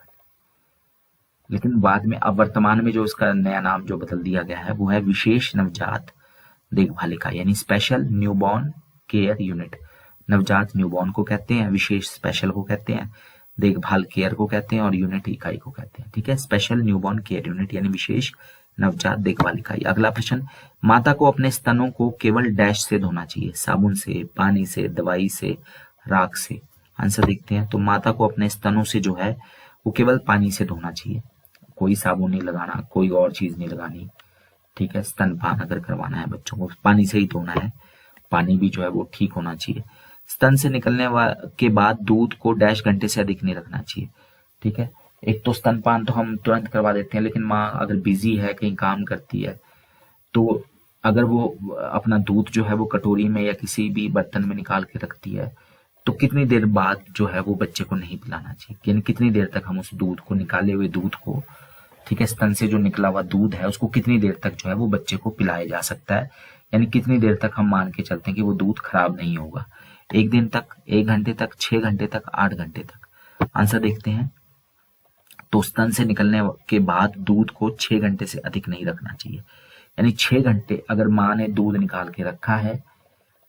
लेकिन बाद में अब वर्तमान में जो इसका नया नाम जो बदल दिया गया है वो है विशेष नवजात देखभाल इकाई, यानी स्पेशल न्यूबॉर्न केयर यूनिट। नवजात न्यूबॉर्न को कहते हैं, विशेष स्पेशल को कहते हैं, देखभाल केयर को कहते हैं और यूनिट इकाई को कहते हैं। ठीक है, स्पेशल न्यूबॉर्न केयर यूनिट यानी विशेष नवजात देखभाल इकाई। अगला प्रश्न, माता को अपने स्तनों को केवल डैश से धोना चाहिए? साबुन से, पानी से, दवाई से, राख से। आंसर देखते हैं। तो माता को अपने स्तनों से जो है वो केवल पानी से धोना चाहिए, कोई साबुन नहीं लगाना, कोई और चीज नहीं लगानी। ठीक है, स्तनपान अगर करवाना है बच्चों को पानी से ही धोना है, पानी भी जो है वो ठीक होना चाहिए। स्तन से निकलने के बाद दूध को डैश घंटे से अधिक नहीं रखना चाहिए। ठीक है, एक तो स्तनपान तो हम तुरंत करवा देते हैं, लेकिन माँ अगर बिजी है, कहीं काम करती है, तो अगर वो अपना दूध जो है वो कटोरी में या किसी भी बर्तन में निकाल के रखती है तो कितनी देर बाद जो है वो बच्चे को नहीं पिलाना चाहिए, यानी कितनी देर तक हम उस दूध को, निकाले हुए दूध को, ठीक है, स्तन से जो निकला हुआ दूध है उसको कितनी देर तक जो है वो बच्चे को पिलाया जा सकता है, यानी कितनी देर तक हम मान के चलते हैं कि वो दूध खराब नहीं होगा? 1 दिन तक, 1 घंटे तक, 6 घंटे तक, 8 घंटे तक। आंसर देखते हैं। तो स्तन से निकलने के बाद दूध को 6 घंटे से अधिक नहीं रखना चाहिए, यानी 6 घंटे अगर माँ ने दूध निकाल के रखा है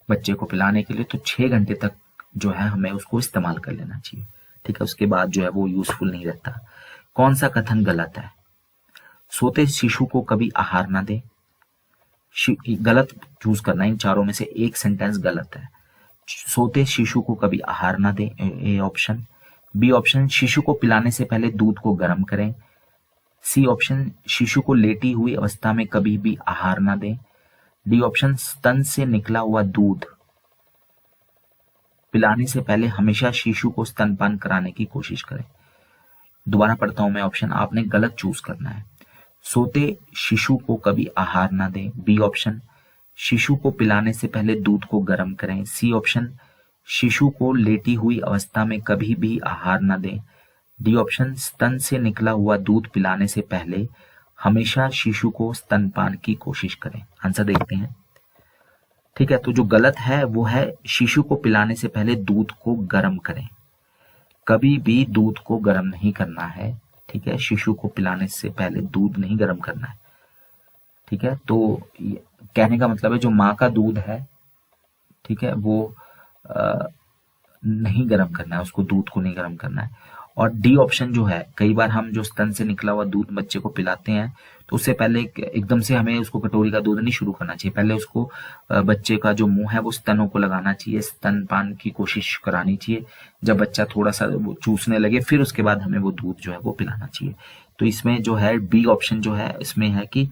बच्चे को पिलाने के लिए तो 6 घंटे तक जो है हमें उसको इस्तेमाल कर लेना चाहिए। ठीक है, उसके बाद जो है वो यूजफुल नहीं रहता। कौन सा कथन गलत है? सोते शिशु को कभी आहार ना दे। गलत चूज करना, इन चारों में से एक सेंटेंस गलत है। सोते शिशु को कभी आहार ना दे, ए ऑप्शन। बी ऑप्शन, शिशु को पिलाने से पहले दूध को गर्म करें। सी ऑप्शन, शिशु को लेटी हुई अवस्था में कभी भी आहार ना दें। डी ऑप्शन, स्तन से निकला हुआ दूध पिलाने से पहले हमेशा शिशु को स्तनपान कराने की कोशिश करें। दोबारा पढ़ता हूं मैं ऑप्शन, आपने गलत चूज करना है। सोते शिशु को कभी आहार ना दें। बी ऑप्शन, शिशु को पिलाने से पहले दूध को गर्म करें। सी ऑप्शन, शिशु को लेटी हुई अवस्था में कभी भी आहार ना दें। डी ऑप्शन, स्तन से निकला हुआ दूध पिलाने से पहले हमेशा शिशु को स्तनपान की कोशिश करें। आंसर देखते हैं। ठीक है, तो जो गलत है वो है शिशु को पिलाने से पहले दूध को गर्म करें। कभी भी दूध को गर्म नहीं करना है। ठीक है, शिशु को पिलाने से पहले दूध नहीं गर्म करना है। ठीक है, तो कहने का मतलब है जो माँ का दूध है, ठीक है, वो नहीं गर्म करना है, उसको दूध को नहीं गर्म करना है। और डी ऑप्शन जो है, कई बार हम जो स्तन से निकला हुआ दूध बच्चे को पिलाते हैं तो उससे पहले एकदम से हमें उसको कटोरी का दूध नहीं शुरू करना चाहिए। पहले उसको बच्चे का जो मुंह है वो स्तनों को लगाना चाहिए, स्तनपान की कोशिश करानी चाहिए। जब बच्चा थोड़ा सा चूसने लगे फिर उसके बाद हमें वो दूध जो है वो पिलाना चाहिए। तो इसमें जो है बी ऑप्शन जो है इसमें है कि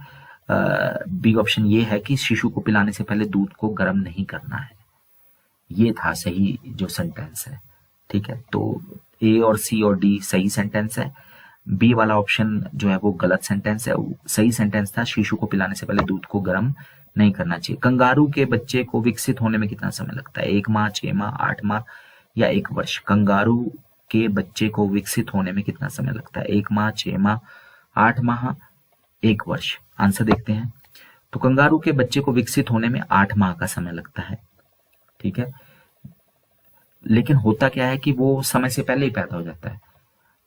बी ऑप्शन ये है कि शिशु को पिलाने से पहले दूध को गर्म नहीं करना है। ये था सही जो सेंटेंस है। ठीक है, तो ए और सी और डी सही सेंटेंस है। बी वाला ऑप्शन जो है वो गलत सेंटेंस है। सही सेंटेंस था शिशु को पिलाने से पहले दूध को गर्म नहीं करना चाहिए। कंगारू के बच्चे को विकसित होने में कितना समय लगता है? 1 माह, 6 माह, 8 माह या 1 वर्ष? कंगारू के बच्चे को विकसित होने में कितना समय लगता है? 1 माह, 6 माह, 8 माह, 1 वर्ष? आंसर देखते हैं। तो कंगारू के बच्चे को विकसित होने में 8 माह का समय लगता है। ठीक है, लेकिन होता क्या है कि वो समय से पहले ही पैदा हो जाता है।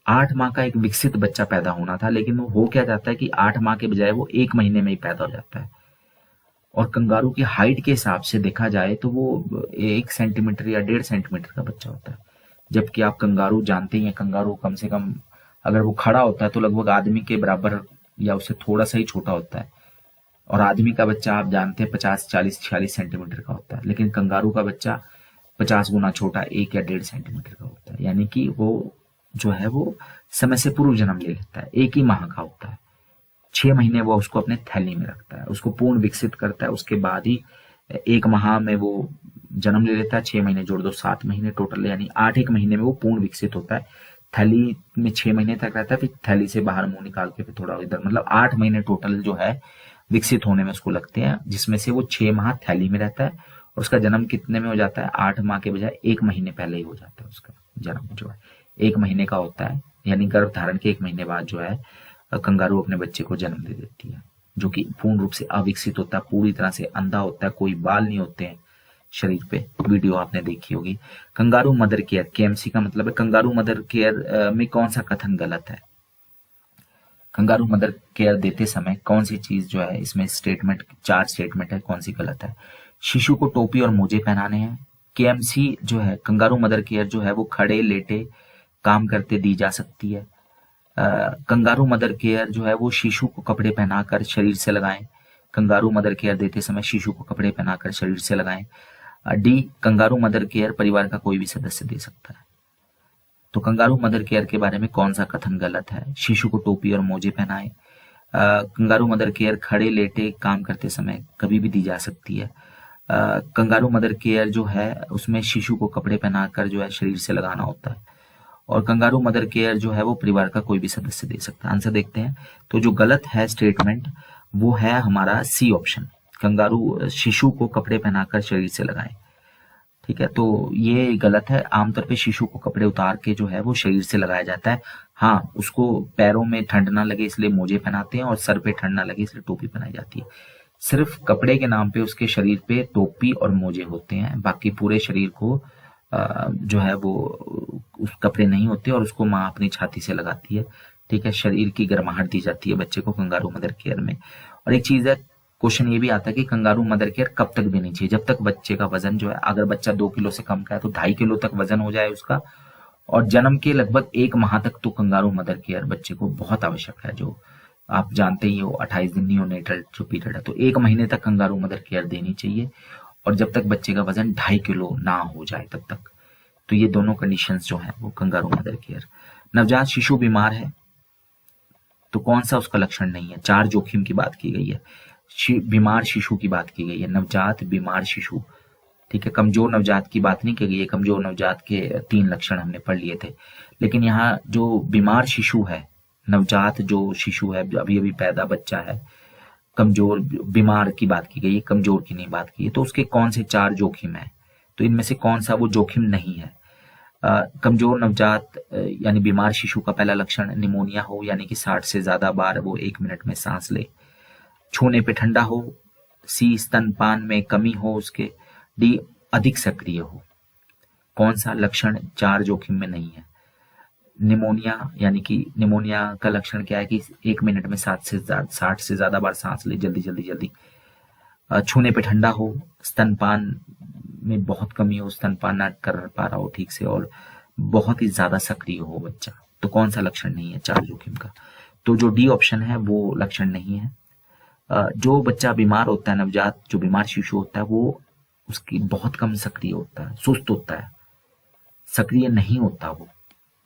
8 माह का एक विकसित बच्चा पैदा होना था, लेकिन वो हो क्या जाता है कि 8 माह के बजाय वो 1 महीने में ही पैदा हो जाता है। और कंगारू की हाइट के हिसाब से देखा जाए तो वो 1 सेंटीमीटर या 1.5 सेंटीमीटर का बच्चा होता है। जबकि आप कंगारू जानते ही हैं, कंगारू कम से कम अगर वो खड़ा होता है तो लगभग आदमी के बराबर या उससे थोड़ा सा ही छोटा होता है। और आदमी का बच्चा आप जानते हैं 50, 40, 46 सेंटीमीटर का होता है, लेकिन कंगारू का बच्चा 50 गुना छोटा 1 या 1.5 सेंटीमीटर का होता है। यानी कि वो जो है वो समय से पूर्व जन्म ले लेता है, 1 ही माह का होता है। 6 महीने वो उसको अपने थैली में रखता है, उसको पूर्ण विकसित करता है, उसके बाद ही 1 माह में वो जन्म ले लेता है। 6 महीने जोड़ दो 7 महीने टोटल, यानी 8 महीने में वो पूर्ण विकसित होता है। थैली में 6 महीने तक रहता है, फिर थैली से बाहर मुंह निकाल के फिर थोड़ा इधर, मतलब 8 महीने टोटल जो है विकसित होने में उसको लगते हैं, जिसमें से वो 6 माह थैली में रहता है और उसका जन्म कितने में हो जाता है, 8 माह के बजाय 1 महीने पहले ही हो जाता है। उसका जन्म जो है 1 महीने का होता है, यानी गर्भ धारण के 1 महीने बाद जो है कंगारू अपने बच्चे को जन्म दे देती है, जो कि पूर्ण रूप से अविकसित होता है, पूरी तरह से अंधा होता है, कोई बाल नहीं होते हैं शरीर पे। वीडियो आपने देखी होगी। कंगारू मदर केयर, केएमसी का मतलब है कंगारू मदर केयर में कौन सा कथन गलत है? कंगारू मदर केयर देते समय कौन सी चीज जो है इसमें स्टेटमेंट, 4 स्टेटमेंट है, कौन सी गलत है? शिशु को टोपी और मोजे पहनाने हैं। केएमसी जो है कंगारू मदर केयर जो है वो खड़े लेटे काम करते दी जा सकती है। कंगारू मदर केयर जो है वो शिशु को कपड़े पहनाकर शरीर से लगाएं। कंगारू मदर केयर देते समय शिशु को कपड़े पहनाकर शरीर से लगाएं। डी, कंगारू मदर केयर परिवार का कोई भी सदस्य दे सकता है। तो कंगारू मदर केयर के बारे में कौन सा कथन गलत है? शिशु को टोपी और मोजे पहनाएं। कंगारू मदर केयर खड़े लेटे काम करते समय कभी भी दी जा सकती है। कंगारू मदर केयर जो है उसमें शिशु को कपड़े पहनाकर जो है शरीर से लगाना होता है। और कंगारू मदर केयर जो है वो परिवार का कोई भी सदस्य दे सकता है। आंसर देखते हैं। तो जो गलत है स्टेटमेंट वो है हमारा सी ऑप्शन, कंगारू शिशु को कपड़े पहनाकर शरीर से लगाएं। ठीक है, तो ये गलत है। आमतौर पे शिशु को कपड़े उतार के जो है वो शरीर से लगाया जाता है। हाँ, उसको पैरों में ठंड ना लगे इसलिए मोजे पहनाते हैं और सर पे ठंड ना लगे इसलिए टोपी पहनाई जाती है। सिर्फ कपड़े के नाम पे उसके शरीर पे टोपी और मोजे होते हैं, बाकी पूरे शरीर को जो है वो उस कपड़े नहीं होते और उसको माँ अपनी छाती से लगाती है। ठीक है, शरीर की गर्माहट दी जाती है बच्चे को कंगारू मदर केयर में। और एक चीज है, क्वेश्चन ये भी आता है कि कंगारू मदर केयर कब तक देनी चाहिए? जब तक बच्चे का वजन जो है, अगर बच्चा 2 किलो से कम का है तो 2.5 किलो तक वजन हो जाए उसका, और जन्म के लगभग 1 माह तक तो कंगारू मदर केयर बच्चे को बहुत आवश्यक है। जो आप जानते ही हो 28 दिन नियोनेटल जो पीरियड है, तो 1 महीने तक कंगारू मदर केयर देनी चाहिए, और जब तक बच्चे का वजन 2.5 किलो ना हो जाए तब तक। तो ये दोनों कंडीशंस जो है वो कंगारू मदर केयर। नवजात शिशु बीमार है तो कौन सा उसका लक्षण नहीं है? 4 जोखिम की बात की गई है, बीमार शिशु की बात की गई है, नवजात बीमार शिशु। ठीक है, कमजोर नवजात की बात नहीं की गई है। कमजोर नवजात के 3 लक्षण हमने पढ़ लिए थे, लेकिन यहाँ जो बीमार शिशु है, नवजात जो शिशु है, अभी अभी पैदा बच्चा है, कमजोर बीमार की बात की गई है, कमजोर की नहीं बात की है। तो उसके कौन से 4 जोखिम है? तो इनमें से कौन सा वो जोखिम नहीं है? कमजोर नवजात यानी बीमार शिशु का पहला लक्षण निमोनिया हो, यानी कि 60 से ज्यादा बार वो 1 मिनट में सांस ले। छूने पे ठंडा हो। सी, स्तनपान में कमी हो उसके। डी, अधिक सक्रिय हो। कौन सा लक्षण 4 जोखिम में नहीं है? निमोनिया, यानी कि निमोनिया का लक्षण क्या है कि 1 मिनट में 60 से ज्यादा बार सांस ले, जल्दी जल्दी जल्दी। छूने पे ठंडा हो, स्तनपान में बहुत कमी हो, स्तनपान ना कर पा रहा हो ठीक से, और बहुत ही ज्यादा सक्रिय हो बच्चा। तो कौन सा लक्षण नहीं है 4 जोखिम का? तो जो डी ऑप्शन है वो लक्षण नहीं है। जो बच्चा बीमार होता है, नवजात जो बीमार शिशु होता है, वो उसकी बहुत कम सक्रिय होता है, सुस्त होता है, सक्रिय नहीं होता वो।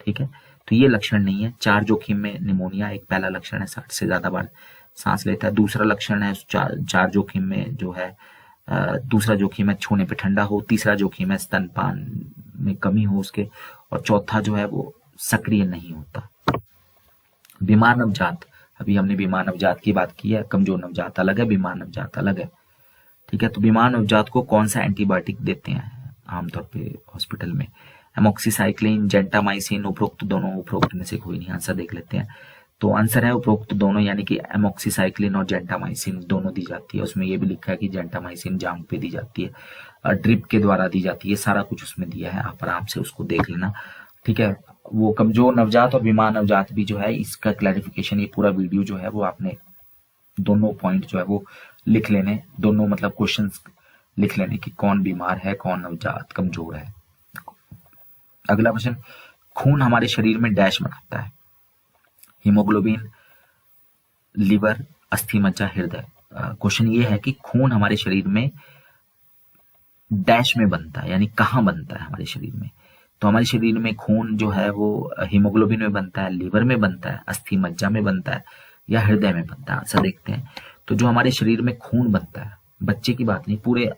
ठीक है, तो ये लक्षण नहीं है। 4 जोखिम में निमोनिया एक पहला लक्षण है, 60 से ज्यादा बार सांस लेता है। दूसरा लक्षण है 4 जोखिम में जो है, दूसरा जोखिम है छूने पे ठंडा हो। तीसरा जोखिम है स्तनपान में कमी हो उसके, और चौथा जो है वो सक्रिय नहीं होता। बीमार नवजात, अभी हमने बीमार नवजात की बात की है, कमजोर नवजात अलग है, बीमार नवजात अलग है। ठीक है, तो बीमार नवजात को कौन सा एंटीबायोटिक देते हैं आमतौर पे हॉस्पिटल में? एमोक्सीसाइक्लिन, जेंटामाइसिन, उपरोक्त दोनों, उपरोक्त में से कोई नहीं। आंसर देख लेते हैं। तो आंसर है उपरोक्त दोनों, यानी कि एमोक्सीसाइक्लिन और जेंटामाइसिन दोनों दी जाती है। उसमें ये भी लिखा है कि जेंटामाइसिन जांघ पे दी जाती है, ड्रिप के द्वारा दी जाती है, सारा कुछ उसमें दिया है, आप आराम से उसको देख लेना। ठीक है, वो कमजोर नवजात और बीमार नवजात भी जो है इसका क्लैरिफिकेशन, ये पूरा वीडियो जो है वो आपने दोनों पॉइंट जो है वो लिख लेने, दोनों मतलब क्वेश्चंस लिख लेने कि कौन बीमार है, कौन नवजात कमजोर है। अगला प्रश्न, खून हमारे शरीर में डैश बनाता है? हीमोग्लोबिन, लिवर, अस्थि मज्जा, हृदय। क्वेश्चन ये है कि खून हमारे शरीर में डैश में बनता है, यानी कहाँ बनता है हमारे शरीर में। तो हमारे शरीर में खून जो है वो हीमोग्लोबिन में बनता है, लीवर में बनता है, अस्थि मज्जा में बनता है, या हृदय में बनता है। आंसर देखते हैं। तो जो हमारे शरीर में खून बनता है, बच्चे की बात नहीं, पूरे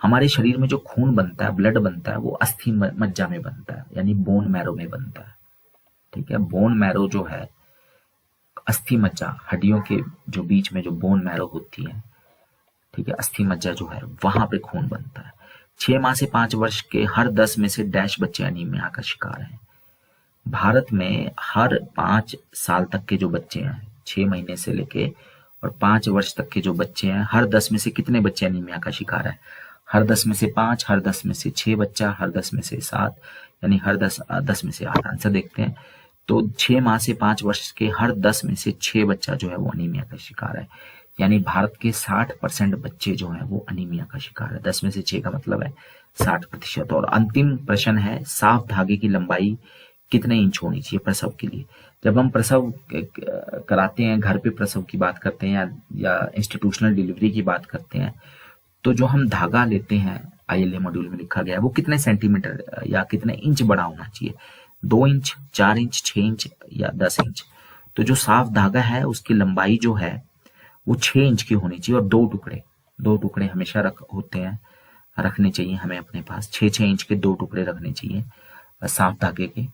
हमारे शरीर में जो खून बनता है, ब्लड बनता है, वो अस्थि मज्जा में बनता है, यानी बोन मैरो में बनता है। ठीक है, बोन मैरो जो है, अस्थि मज्जा, हड्डियों के जो बीच में जो बोन मैरो होती है, ठीक है, अस्थि मज्जा जो है, वहां पे खून बनता है। 6 माह से 5 वर्ष के हर 10 में से डैश बच्चे एनीमिया का शिकार हैं। भारत में हर 5 साल तक के जो बच्चे हैं, 6 महीने से लेके और 5 वर्ष तक के जो बच्चे हैं, हर 10 में से कितने बच्चे एनीमिया का शिकार है? हर 10 में से 5, हर 10 में से 6 बच्चा, हर 10 में से 7, यानी हर 10 में से 8। आंसर देखते हैं। तो 6 माह से 5 वर्ष के हर 10 में से 6 बच्चा जो है वो अनीमिया का शिकार है, यानी भारत के 60% बच्चे जो हैं वो अनीमिया का शिकार है। 10 में से 6 का मतलब है 60%। और अंतिम प्रश्न है, साफ धागे की लंबाई कितने इंच होनी चाहिए प्रसव के लिए? जब हम प्रसव कराते हैं, घर पे प्रसव की बात करते हैं या इंस्टीट्यूशनल डिलीवरी की बात करते हैं, तो जो हम धागा लेते हैं, ILA मॉड्यूल में लिखा गया है, वो कितने सेंटीमीटर या कितने इंच बड़ा होना चाहिए? 2 इंच, 4 इंच, 6 इंच या 10 इंच? तो जो साफ धागा है उसकी लंबाई जो है वो 6 इंच की होनी चाहिए, और 2 टुकड़े हमेशा रखने चाहिए हमें अपने पास। 6 इंच के 2 टुकड़े रखने चाहिए साफ धागे के,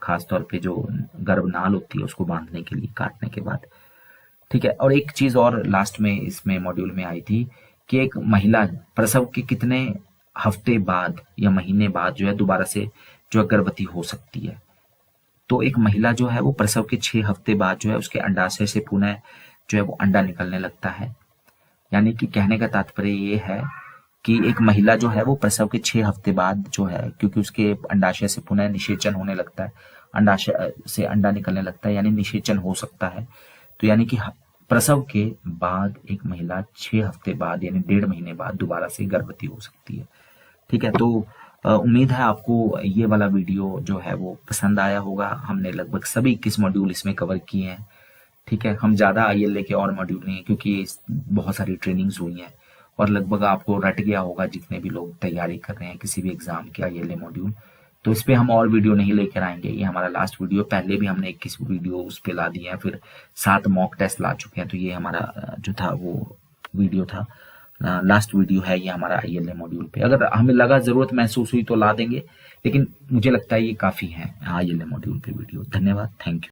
खास तौर पे जो गर्भनाल होती है उसको बांधने के लिए, काटने के बाद। ठीक है, और एक चीज और लास्ट में इसमें मॉड्यूल में आई थी कि एक महिला प्रसव के कितने हफ्ते बाद या महीने बाद जो है दोबारा से जो है गर्भवती हो सकती है। तो एक महिला जो है वो प्रसव के 6 हफ्ते बाद जो है उसके अंडाशय से पुनः जो है वो अंडा निकलने लगता है। यानी कि कहने का तात्पर्य ये है कि एक महिला जो है वो प्रसव के 6 हफ्ते बाद जो है, क्योंकि उसके अंडाशय से पुनः निषेचन होने लगता है, अंडाशय से अंडा निकलने लगता है, यानी निषेचन हो सकता है। तो यानी कि प्रसव के बाद एक महिला 6 हफ्ते बाद यानी 1.5 महीने बाद दोबारा से गर्भवती हो सकती है। ठीक है, तो उम्मीद है आपको ये वाला वीडियो जो है वो पसंद आया होगा। हमने लगभग सभी 21 मॉड्यूल इसमें कवर किए हैं। ठीक है, हम ज़्यादा ILA के और मॉड्यूल नहीं है, क्योंकि बहुत सारी ट्रेनिंग्स हुई हैं और लगभग आपको रट गया होगा जितने भी लोग तैयारी कर रहे हैं किसी भी एग्जाम के ILA मॉड्यूल। तो इस पे हम और वीडियो नहीं लेकर आएंगे, ये हमारा लास्ट वीडियो। पहले भी हमने 21 वीडियो उस पे ला दिए हैं, फिर 7 मॉक टेस्ट ला चुके हैं। तो ये हमारा जो था वो वीडियो था, लास्ट वीडियो है ये हमारा ILA मॉड्यूल पे। अगर हमें लगा जरूरत महसूस हुई तो ला देंगे, लेकिन मुझे लगता है ये काफी है ILA मॉड्यूल पे वीडियो। धन्यवाद, थैंक यू।